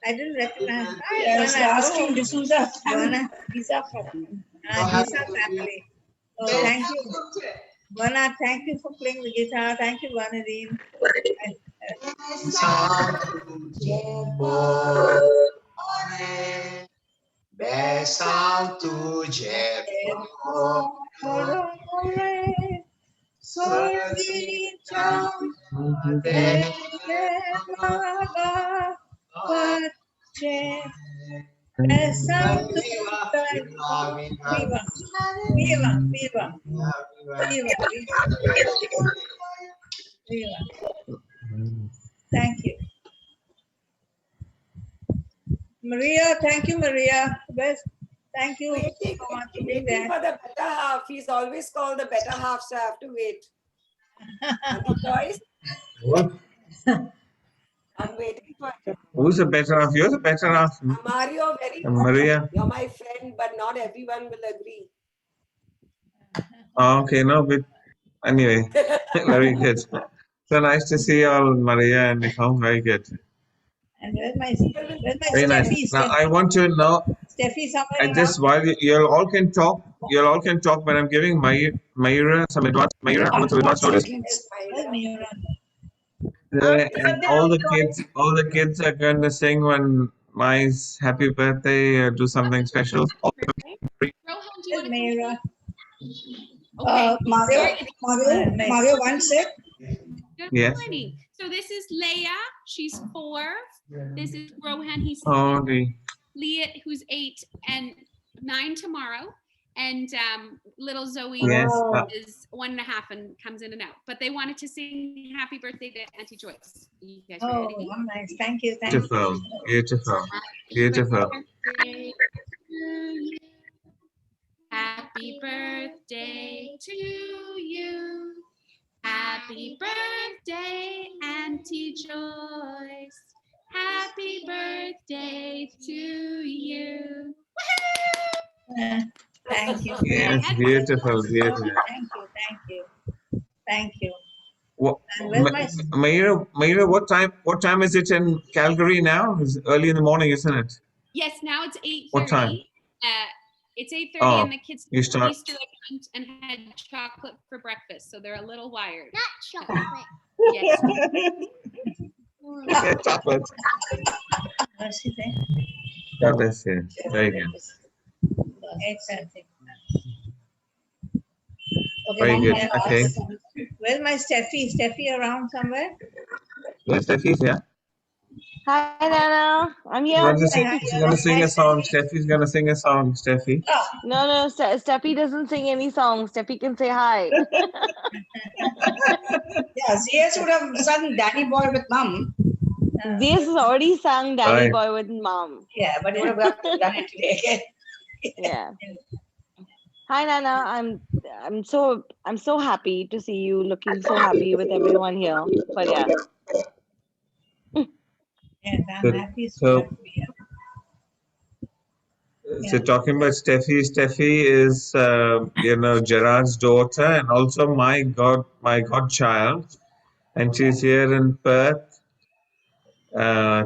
I didn't recognize. Hi, Yes, Bernard. asking D'Souza family. D'Souza family. D'Souza family. Oh, thank you. Bernard, thank you for playing the guitar. Thank you, Bernadine. Besar tujhe Thank you. Maria, thank you, Maria. Best. Thank you so much for being Waiting there. for the better half. He's always called the better half, so I have to wait. Auntie Joyce, What? I'm waiting for you. Who's the better half? You're the better half. Mario, very Maria. You're my friend, but not everyone will agree. Oh, okay, no, but anyway, very good. So nice to see you all, Maria and Nicole. Very good. And where's my Very nice. Steffi? Now I want to know. Steffi somewhere I around? just while you all can talk, you all can talk. When I'm giving Mayura some advice, Mayura, I want some advice notice. Where's Mayura? And all the kids are going to sing when Mai's happy birthday or do something special. Where's Mayura? Mario, one sec. Good Yes. morning. So this is Leia. She's 4. This is Rohan. He's 6. Oh, Leah, who's 8 and 9 tomorrow. And little Zoe Yes. is 1.5 and comes in and out. But they wanted to sing happy birthday to Auntie Joyce. You guys Oh, ready? nice. Thank you. Thank you. Beautiful. Beautiful. Beautiful. Birthday to you. Happy birthday to you. Happy birthday, Auntie Joyce. Happy birthday to you. Thank you. Yes, beautiful, beautiful. Thank you. Thank you. Thank you. What, And where's my Mayura, what time is it in Calgary now? It's early in the morning, isn't it? Yes, now it's 8:30. What time? It's 8:30 Oh, and the kids you took start. Easter egg hunt and had chocolate for breakfast, so they're a little wired. Not chocolate. Yes. Get chocolate. God bless you. Very good. Okay, Very one good. more Okay. last. Where's my Steffi? Steffi around somewhere? Yes, Steffi's here. Hi, Nana. I'm She's here. going to sing, she's going to sing a song. Steffi's going to sing a song, Steffi. No, Steffi doesn't sing any songs. Steffi can say hi. Yeah, ZS would have sung Danny Boy with Mom. ZS has already sung Danny Right. Boy with Mom. Yeah, but he would have done it today. Yeah. Hi, Nana. I'm so happy to see you looking so happy with everyone here. But yeah. Yes, I'm Good. happy So, to be here. so talking about Steffi is, Gerard's daughter and also my godchild. And she's here in Perth.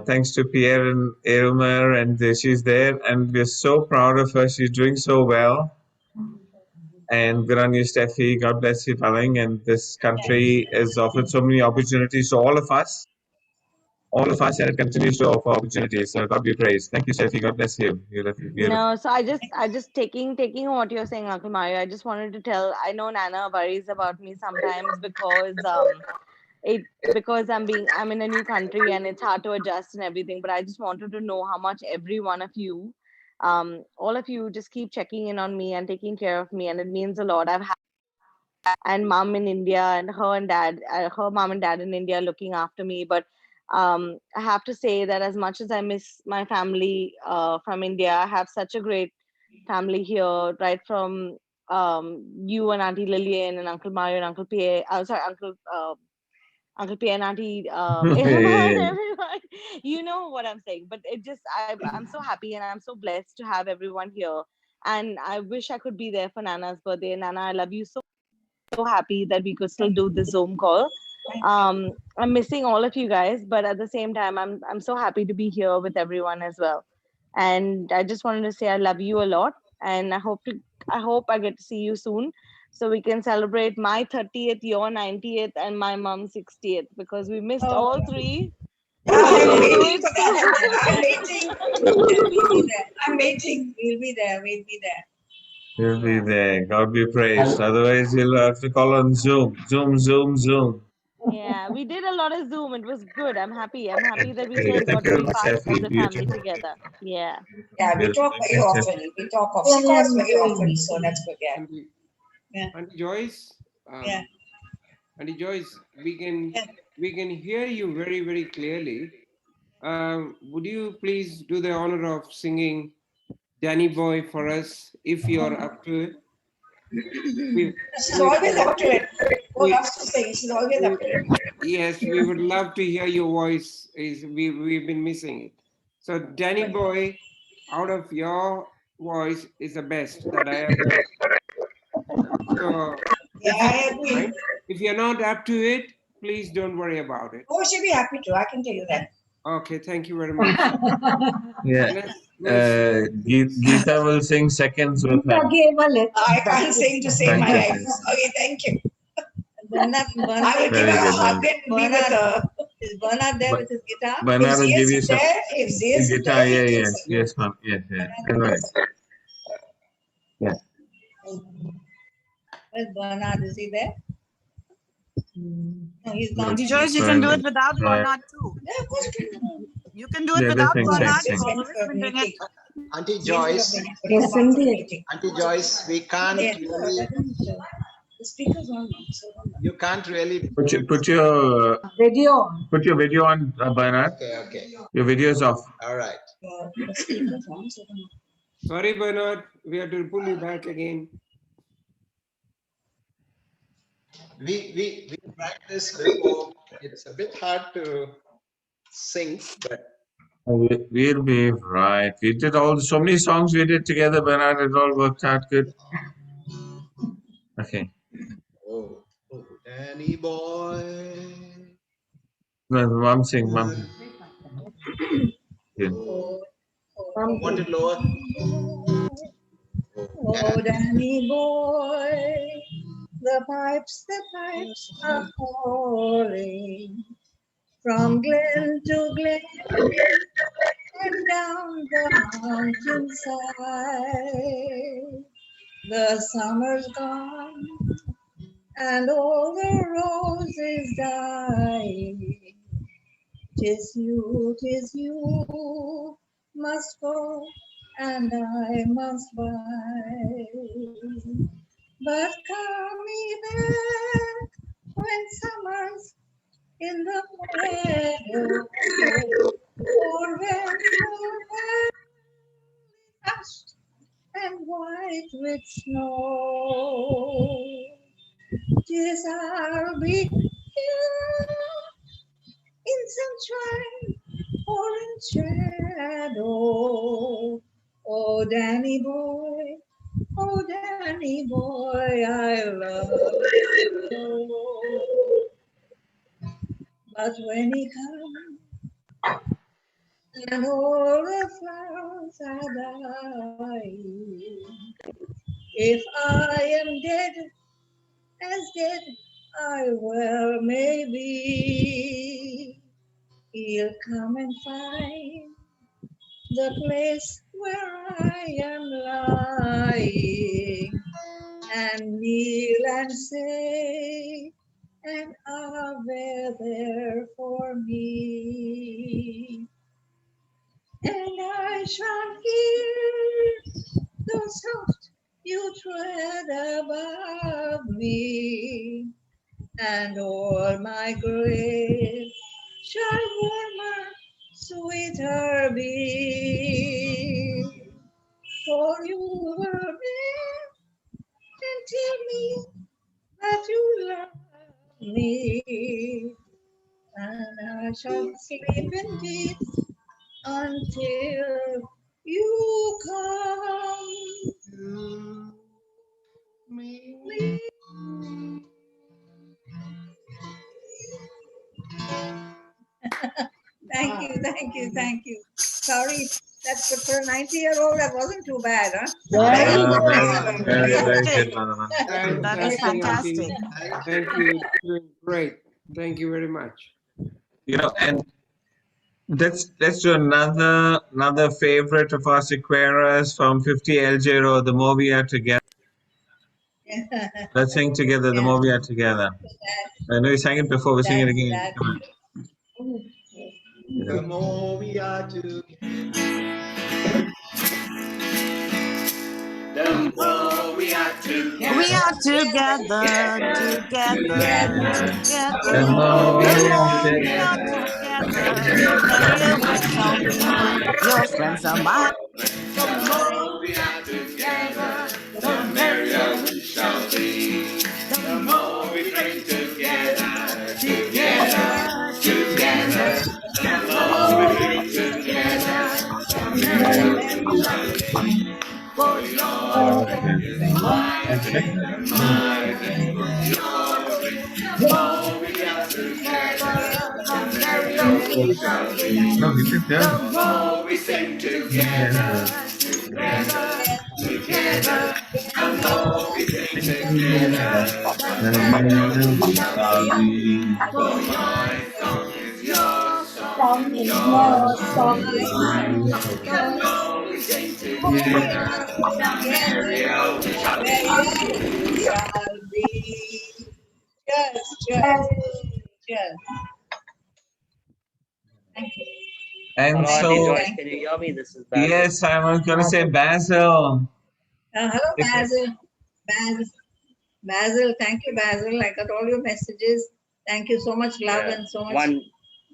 Thanks to Pierre and Aylmer, and she's there, and we're so proud of her. She's doing so well. And good on you, Steffi. God bless you, darling. And this country has offered so many opportunities to all of us. All of us, and it continues to offer opportunities. So God be praised. Thank you, Steffi. God bless you. You're beautiful. No, so I just taking on what you're saying, Uncle Mario. I just wanted to tell. I know Nana worries about me sometimes because I'm in a new country and it's hard to adjust and everything. But I just wanted to know how much every one of you, all of you, just keep checking in on me and taking care of me, and it means a lot. I've had and mom in India and her mom and dad in India looking after me. But I have to say that as much as I miss my family from India, I have such a great family here, right from you and Auntie Lillian and Uncle Mario and Uncle Pierre. Uncle Pierre and Auntie Irma and everyone. You know what I'm saying. But I'm so happy and I'm so blessed to have everyone here. And I wish I could be there for Nana's birthday. Nana, I love you so happy that we could still do the Zoom call. I'm missing all of you guys, but at the same time, I'm so happy to be here with everyone as well. And I just wanted to say I love you a lot, and I hope I get to see you soon, so we can celebrate my 30th, your 90th, and my mom's 60th, because we missed all three. I'm Let's do waiting it for that. soon. I'm waiting. Yeah, we'll be there. I'm waiting. We'll be there. We'll be there. You'll be there. God be praised. Otherwise, you'll have to call on Zoom. Zoom. Yeah, we did a lot of Zoom. It was good. I'm happy that we Very still good. got to be Beautiful, part Steffi. of the family Beautiful. together. Yeah. Yeah, we Beautiful. talk Thank very you, often. Steffi. We talk of. She calls very often, so that's good. Yeah. Yeah. Auntie Joyce, Yeah. Auntie Joyce, we can hear you very, very clearly. Would you please do the honor of singing Danny Boy for us, if you're up to it? She's always up to it. Who loves to sing? She's always up to it. Yes, we would love to hear your voice. We've been missing it. So Danny Boy, out of your voice, is the best that I have heard. So Yeah, I agree. if you're not up to it, please don't worry about it. Oh, she'll be happy to. I can tell you that. Okay, thank you very much. Yeah. Geeta will sing seconds with her. I can't sing to save my Thank life. you. Okay, thank you. I will give Very her a good, hug man. and be with her. Is Bernard there with his guitar? Bernard will give you is some there, if Zeus is guitar. there, Yeah, he yes, can sing. yes, ma'am. Yes, yeah. Right. Yeah. Where's Bernard? Is he there? No, he's not. Auntie Joyce, you can do it without Bernard too. Yeah, of course you can. You can do it Yeah, without sing, Bernard. sing. You've always been doing it. Auntie Joyce, Yes, indeed. Auntie Joyce, we can't really, The speaker's on. you can't really. Put your video on, Bernard. Okay. Your video is off. All right. The speaker's on. Sorry, Bernard, we have to pull you back again. We practiced before. It's a bit hard to sing, but We'll be right. We did so many songs we did together, Bernard. It all worked out good. Okay. oh, Danny boy. No, mom sing. Good. Want it lower? Oh, Danny boy, the pipes are calling. From glen to glen and down the mountainside. The summer's gone and all the roses die. 'Tis you must go and I must buy. But call me back when summer's in the meadow, or when the valley hushed and white with snow. 'Tis I'll be here in sunshine or in shadow. Oh, Danny boy, oh, Danny boy, I love you. But when he comes and all the flowers are dying, if I am dead, as dead I well may be, he'll come and find the place where I am lying, and kneel and say an Ave there for me. And I shall hear the soft you tread above me, and o'er my grave shall warmer, sweeter be. For you were there and tell me that you love me, and I shall sleep in peace until you come to me. Thank you. Sorry, that's good for a 90-year-old. That wasn't too bad, huh? Very good, Madam. Thank you, Auntie. Thank you. Doing great. Thank you very much. You know, and let's do another favorite of our Sequeras from 50 LJ Road. The more we are together. Let's sing together. The more we are together. I know you sang it before. We'll sing it again. Come on. The more we are together, the more we are together. We are together, together, together. The more we The are more we are together. together, the merrier we shall be. Your friends are mine. The more we are together, the merrier we shall be. The more we drink together, together, together. The more we drink together, the merrier we shall be. For your drink is my drink, and my drink is your drink. The more we are together, the merrier we shall be. No, we can tell. The more we sing together, together, together. The more we sing together, the merrier we shall be. For my song is your song, your song is mine. The more we sing together, the merrier we shall be. Cheers. Thank you. And Hello, so, Auntie Joyce, can you hear me? This is Basil. yes, I was going to say Basil. Hello, Basil, thank you, Basil. I got all your messages. Thank you so much, love, and so much.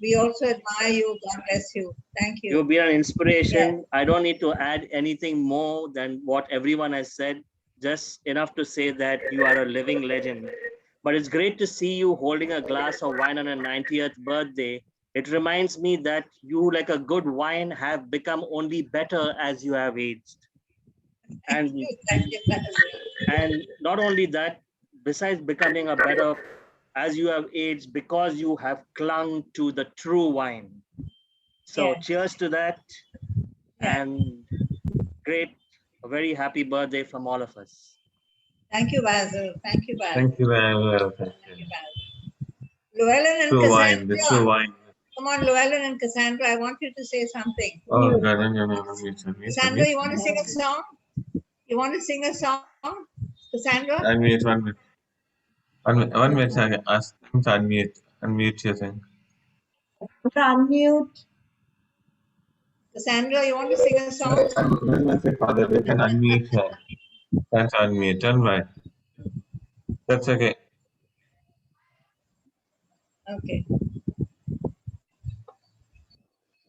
We also admire you. God bless you. Thank you. You've been an inspiration. I don't need to add anything more than what everyone has said. Just enough to say that you are a living legend. But it's great to see you holding a glass of wine on a 90th birthday. It reminds me that you, like a good wine, have become only better as you have aged. And not only that, besides becoming a better as you have aged, because you have clung to the true wine. So cheers to that, and great, a very happy birthday from all of us. Thank you, Basil. Thank you, Basil. Thank you very well. Thank you. Llewellyn and True Cassandra. wine, the true wine. Come on, Llewellyn and Cassandra, I want you to say something. Oh, God, unmute. Cassandra, you want to sing a song? You want to sing a song? Cassandra? Unmute, 1 minute. 1 minute, I ask them to unmute. Unmute your thing. Unmute. Cassandra, you want to sing a song? Father, we can unmute her. Can't unmute, don't worry. That's okay. Okay.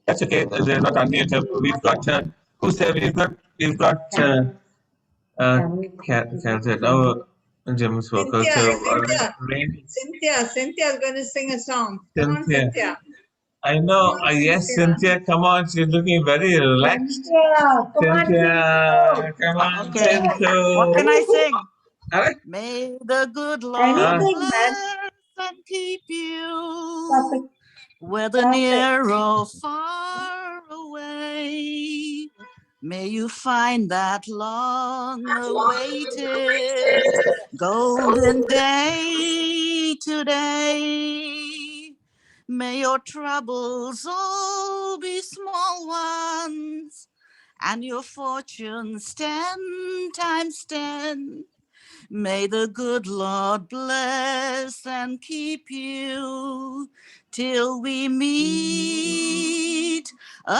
That's okay. They're not unmuted. We've got who's there? We've got Calcutta. Oh, James Walker. Cynthia is going to sing a song. Come on, Cynthia. I know. Yes, Cynthia. Come on. She's looking very relaxed. Cynthia, come on, Okay. Cynthia. What can I sing? Alright. May the good Lord bless and keep you, whether near or far away. May you find that long-awaited golden day today. May your troubles all be small ones, and your fortunes 10 times 10. May the good Lord bless and keep you till we meet again.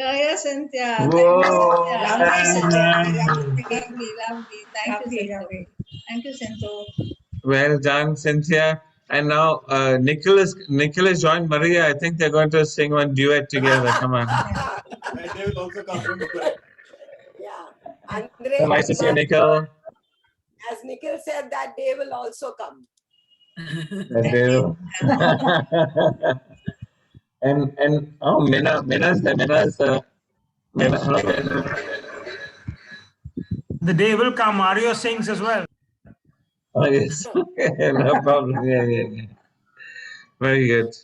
Oh, yes, Cynthia. Whoa. Lovely, Cynthia. Lovely. Thank you, Cynthia. Thank you, Cynthia. Well done, Cynthia. And now Nicholas joined Maria. I think they're going to sing one duet together. Come on. They will also come from Yeah. Andre, So nice to see you, Nikhil. as Nikhil said, that day will also come. and oh, Mina's The day will come. Mario sings as well. Oh, yes. No problem. Yeah. Very good.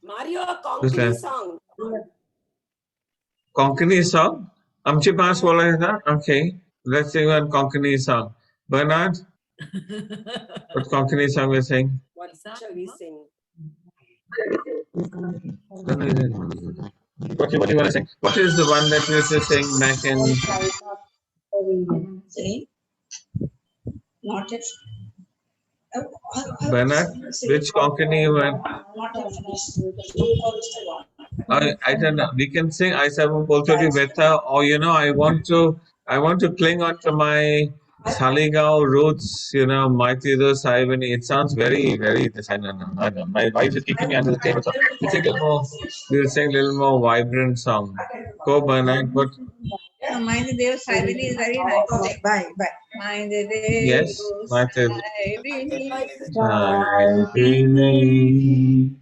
Mario, a Konkani song. Konkani song? Amchi paas bola hai na? Okay. Let's sing one Konkani song. Bernard? What Konkani song we sing? What shall we sing? What do you want to sing? What is the one that we used to sing back in? Sing? Not yet. Bernard? Which Konkani one? I don't know. We can sing I Sabu Polchoti Beta, or I want to cling on to my Saligao roots, Maitido Saibani. It sounds very, very I don't know. My wife is kicking me under the table. So we'll sing a little more vibrant song. Go Bernard, what? Mind the Dev Saibini is very nice. Okay, bye. Mind the Dev Yes, Maitido Saibini.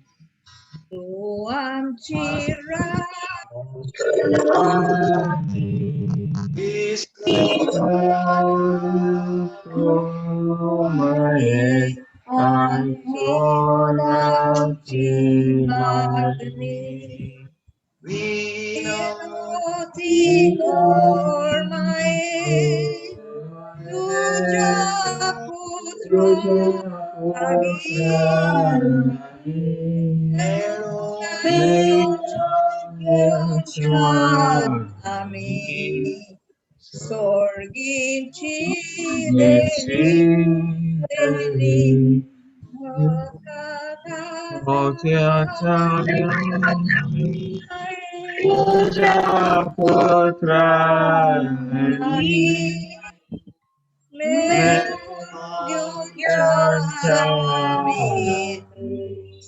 Tuam Chira. Vinoti Kormae Tuja Ami Sorginchi Deni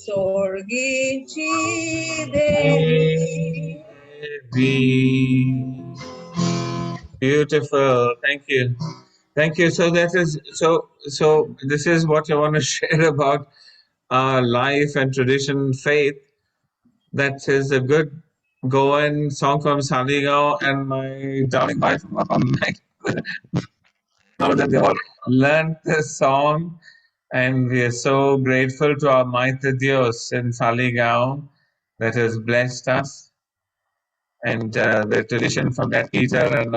Sorginchi Devi. Beautiful. Thank you. So that is so this is what I want to share about our life and tradition faith. That is a good Goan song from Saligao, and my darling wife now that they all learned this song, and we are so grateful to our Maitha Dios in Saligao that has blessed us. And the tradition from that Peter and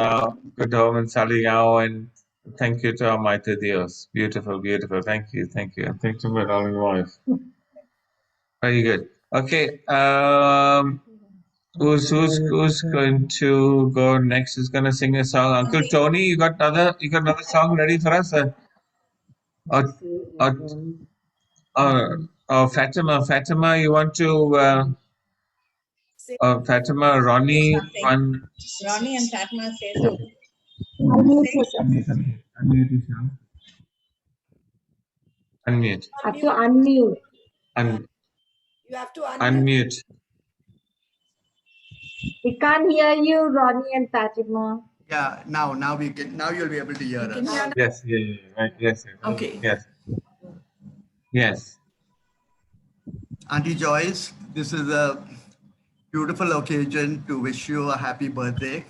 good home in Saligao, and Thank you to Almighty Dios. Beautiful, beautiful. Thank you, thank you. And thank you, my darling wife. Very good. Okay. Who's going to go next? Who's going to sing a song? Uncle Tony, you got another song ready for us? Fatima, you want to? Fatima, Ronnie, one. Ronnie and Fatima say something. Unmute yourself. Unmute. Have to unmute. You have to unmute. Unmute. We can't hear you, Ronnie and Fatima. Yeah, now you'll be able to hear us. Yes, right. Yes. Okay. Yes. Auntie Joyce, this is a beautiful occasion to wish you a happy birthday.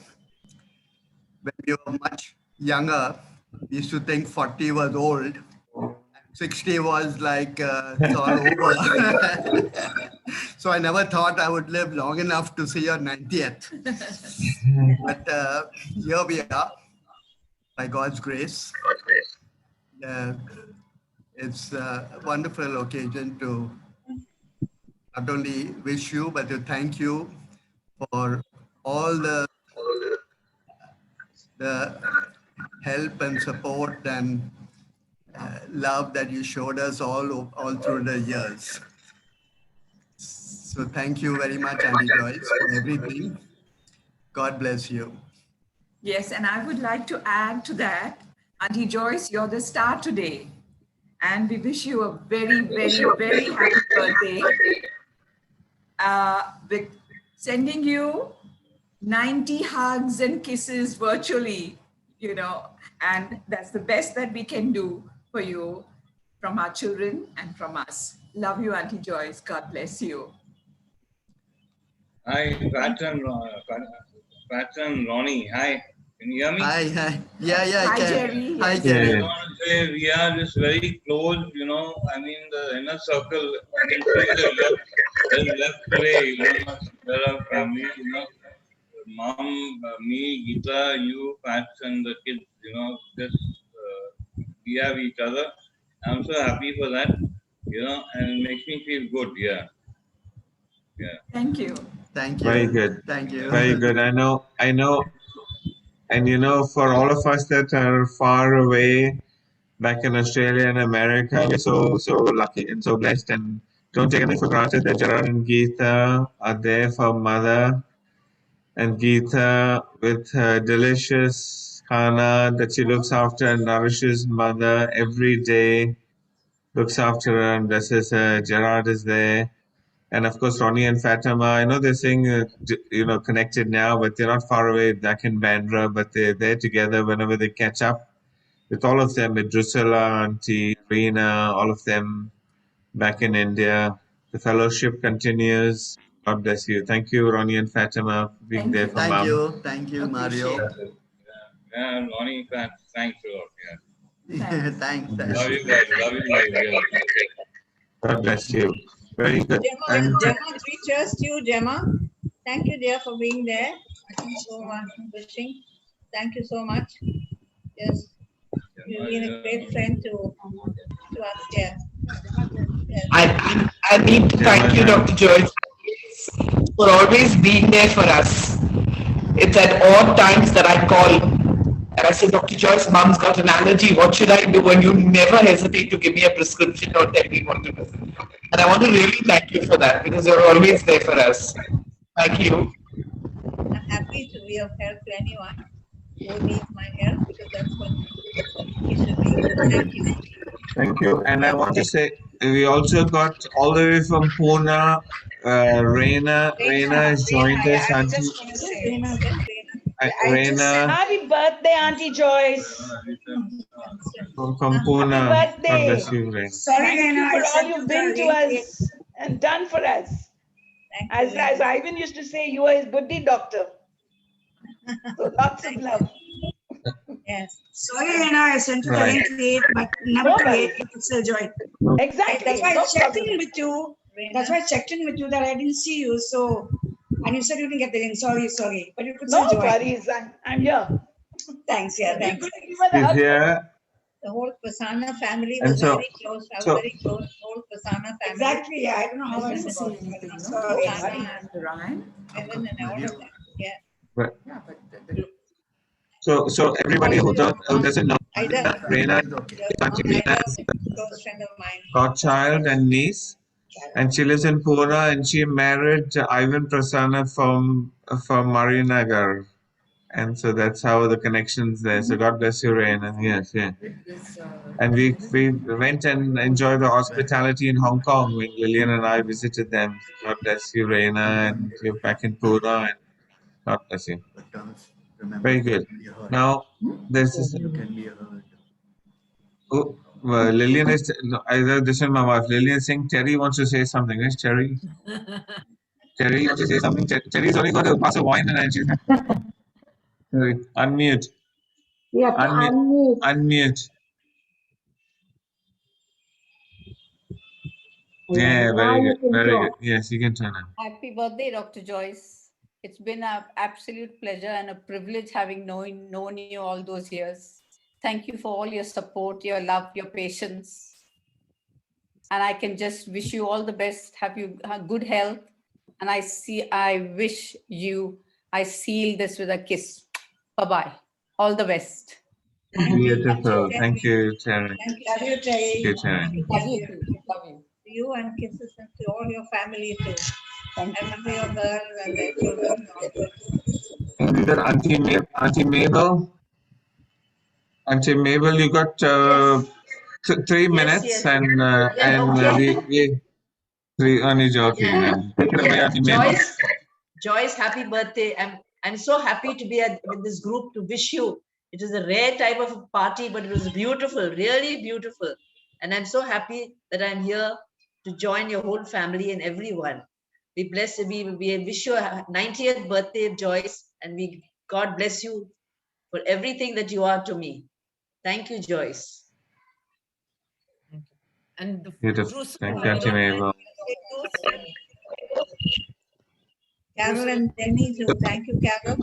When we were much younger, we used to think 40 was old. 60 was like it's all over. So I never thought I would live long enough to see your 90th. But here we are, by God's grace. It's a wonderful occasion to not only wish you, but to thank you for all the help and support and love that you showed us all through the years. So thank you very much, Auntie Joyce, for everything. God bless you. Yes, and I would like to add to that, Auntie Joyce, you're the star today. And we wish you a very, very, very happy birthday. We're sending you 90 hugs and kisses virtually, and that's the best that we can do for you from our children and from us. Love you, Auntie Joyce. God bless you. Hi, Patron Ronnie. Hi, can you hear me? Hi. Yeah, I Hi, can. Jerry. Hi, Yes. Jerry. I want to say we are just very close, I mean, the inner circle, I can see the left today, there are family, Mom, me, Geeta, you, Pats, and the kids, just we have each other. I'm so happy for that, and it makes me feel good, yeah. Thank you. Thank you. Very good. Thank you. Very good. I know. And for all of us that are far away back in Australia and America, we're so lucky and so blessed, and don't take anything for granted that Gerard and Geeta are there for Mother, and Geeta with her delicious khana that she looks after and nourishes Mother every day, looks after her and blesses her. Gerard is there. And of course, Ronnie and Fatima, I know they're saying, connected now, but they're not far away back in Bandra, but they're there together whenever they catch up with all of them, with Drusilla, Auntie, Reena, all of them back in India. The fellowship continues. God bless you. Thank you, Ronnie and Fatima, for being there for Mom. Thank you, Mario. Yeah, Ronnie, thanks a lot, yeah. Thanks. Love you guys, really. God bless you. Very good. Gemma, 3 cheers to you, Gemma. Thank you, dear, for being there. So much wishing. Thank you so much. Yes, you've been a great friend to us here. Yes. I need to thank you, Dr. Joyce, for always being there for us. It's at odd times that I call and I say, Dr. Joyce, Mom's got an allergy. What should I do? And you never hesitate to give me a prescription or tell me what to do. And I want to really thank you for that because you're always there for us. Thank you. I'm happy to be of help to anyone who needs my help because that's what we should be. Thank you. Thank you. And I want to say, we also got all the way from Pune, Reena. Reena has joined us. Reena Happy birthday, Auntie Joyce. from Pune. Happy birthday. God bless you, Reena. Thank you for all you've been to us and done for us. As Ivan used to say, you are his buddhi doctor. So lots of love. Yes. Sorry, Reena, I sent you the link late, but never too late. It's a joy. Exactly. That's why No I checked problem. in with you. That's why I checked in with you that I didn't see you. So, and you said you didn't get the link. Sorry. But you could No still join. worries. I'm here. Thanks, yeah, thanks. He's here. The whole Prasanna family And was so- very close. I was so- very close. The whole Prasanna family. Exactly, yeah, I don't know how I missed anything. Sorry. Ryan and all of that. Yeah. Right. So everybody who doesn't know, Reina is Auntie Reina's Close friend of mine. godchild and niece, and she lives in Pune, and she married Ivan Prasanna from Marinagar, and so that's how the connections there. So God bless you, Reina. Yes, yeah. And we went and enjoyed the hospitality in Hong Kong when Lillian and I visited them. God bless you, Reina, and you're back in Pune, and God bless you. Very good. Now, this is. Oh, Lillian is. No, either this is my wife. Lillian is saying Terry wants to say something. Yes, Terry. Terry wants to say something. Terry's only got a glass of wine and she's. Terry, unmute. You have to unmute. Unmute. Yeah, Now very you good. can Very talk. good. Yes, you can turn on. Happy birthday, Dr. Joyce. It's been an absolute pleasure and a privilege having known you all those years. Thank you for all your support, your love, your patience. And I can just wish you all the best. Have you good health. And I seal this with a kiss. Bye-bye. All the best. Beautiful. Thank you, Terry. Thank you. Love you, Terry. Thank you, Terry. Love you too. Love you. To you and kisses and to all your family too. I remember your girls and their children. And then Auntie Mabel. Auntie Mabel, you got 3 minutes, yes. and we only joking. Take it away, Auntie Mabel. Joyce, happy birthday. I'm so happy to be with this group to wish you. It is a rare type of a party, but it was beautiful, really beautiful. And I'm so happy that I'm here to join your whole family and everyone. We wish you a 90th birthday, Joyce, and God bless you for everything that you are to me. Thank you, Joyce. And Beautiful. Thank you, Auntie Mabel. Carol and Denny too. Thank you, Carol.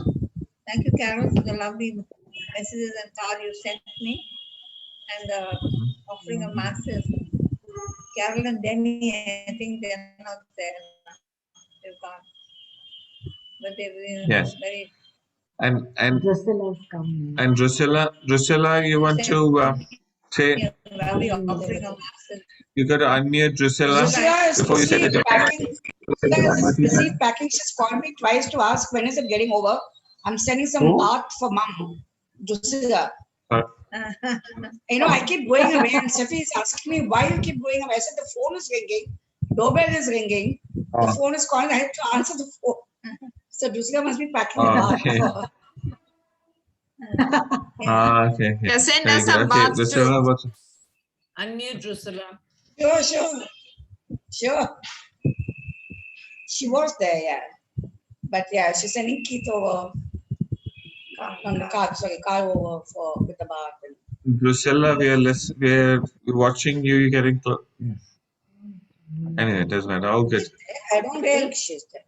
Thank you, Carol, for the lovely messages and card you sent me and the offering of masses. Carol and Denny, I think they're not there. They've gone. But they were Yes. very. And Drusilla, you want to say? Lovely offering of masses. You got to unmute Drusilla Drusilla is before you say busy the packing. Drusilla is busy packing. She's called me twice to ask when is it getting over. I'm sending some bath for mom. Drusilla. I keep going away and Steffi is asking me why you keep going away. I said the phone is ringing, doorbell is ringing, the phone is calling, I have to answer the phone. So Drusilla must be packing the bath okay. for her. Okay. Yeah, send Very us good. some Okay, baths Drusilla, too. what's Unmute Drusilla. Sure. She was there, yeah. But yeah, she's sending Keith over. Car over with the bath. Drusilla, we're watching you. You're getting close. Anyway, it doesn't matter. All good. I don't think she's there.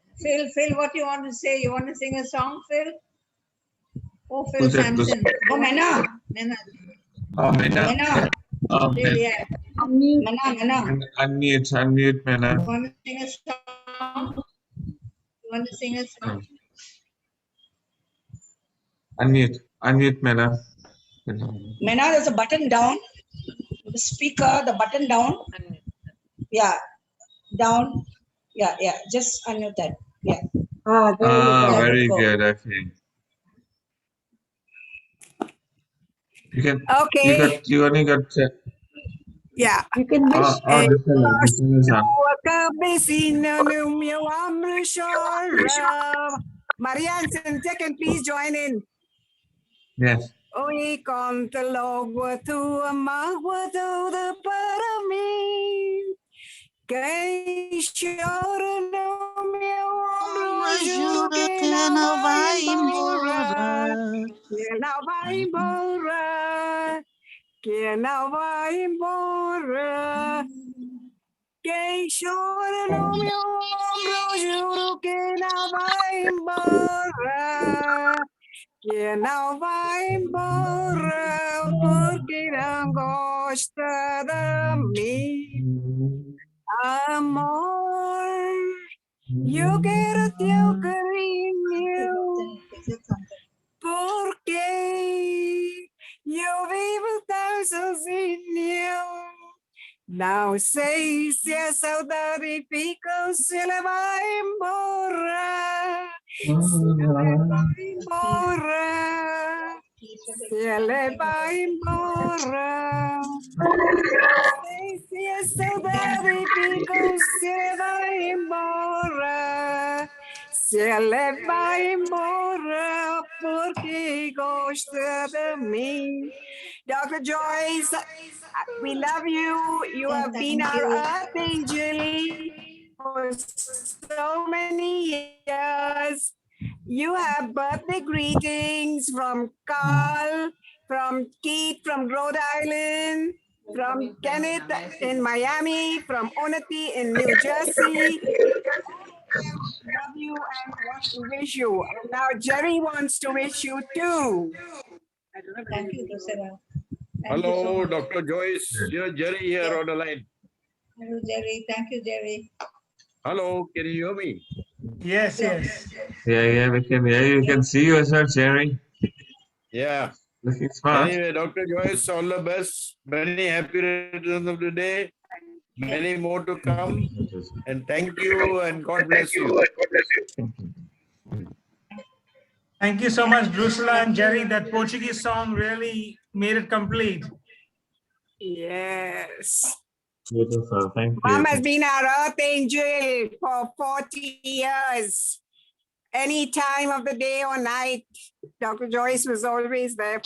Phil, what do you want to say? You want to sing a song, Phil? Oh, Phil Who's that? Sampson. Oh, Mena. Oh, Mena. Mena. Oh, Phil, Mena. yeah. Mena. Unmute, Mena. You want to sing a song? You want to sing a song? Unmute, Mena. Mena, there's a button down. The speaker, the button down. Yeah. Down. Yeah. Just unmute that. Yeah. Very good. Okay. You can. Okay. You only got. Yeah. You can wish. Drusilla. Marianne, second, please join in. Yes. Ôi con tơ lô qua thu má qua thu the parami cái choro no meu amor que não vai embora que não vai embora quem chora no meu ombro juro que não vai embora Que não vai embora porque não gosta de mim. Amor, eu quero teu carinho, porque eu vivo tão sozinho. Não sei se a saudade fica ou se ela vai embora. Se ela vai embora. Se ela vai embora. Não sei se a saudade fica ou se ela vai embora. Se ela vai embora porque gosta de mim. Dr. Joyce, we love you. You have been our earth angel for so many years. You have birthday greetings from Carl, from Keith from Rhode Island, from Kenneth in Miami, from Onati in New Jersey. Love you and want to wish you. And now Jerry wants to wish you too. Thank you, Dosera. Hello, Dr. Joyce. Here, Jerry here on the line. Hello, Jerry. Thank you, Jerry. Hello, can you hear me? Yes, yes. Yeah, we can hear you. We can see you as well, Jerry. Yeah. Looking smart. Anyway, Dr. Joyce, all the best. Many happy returns of the day. Many more to come. And thank you and God bless you. Thank you so much, Drusilla and Jerry. That Portuguese song really made it complete. Yes. Beautiful. Thank you. Mom has been our earth angel for 40 years. Any time of the day or night, Dr. Joyce was always there for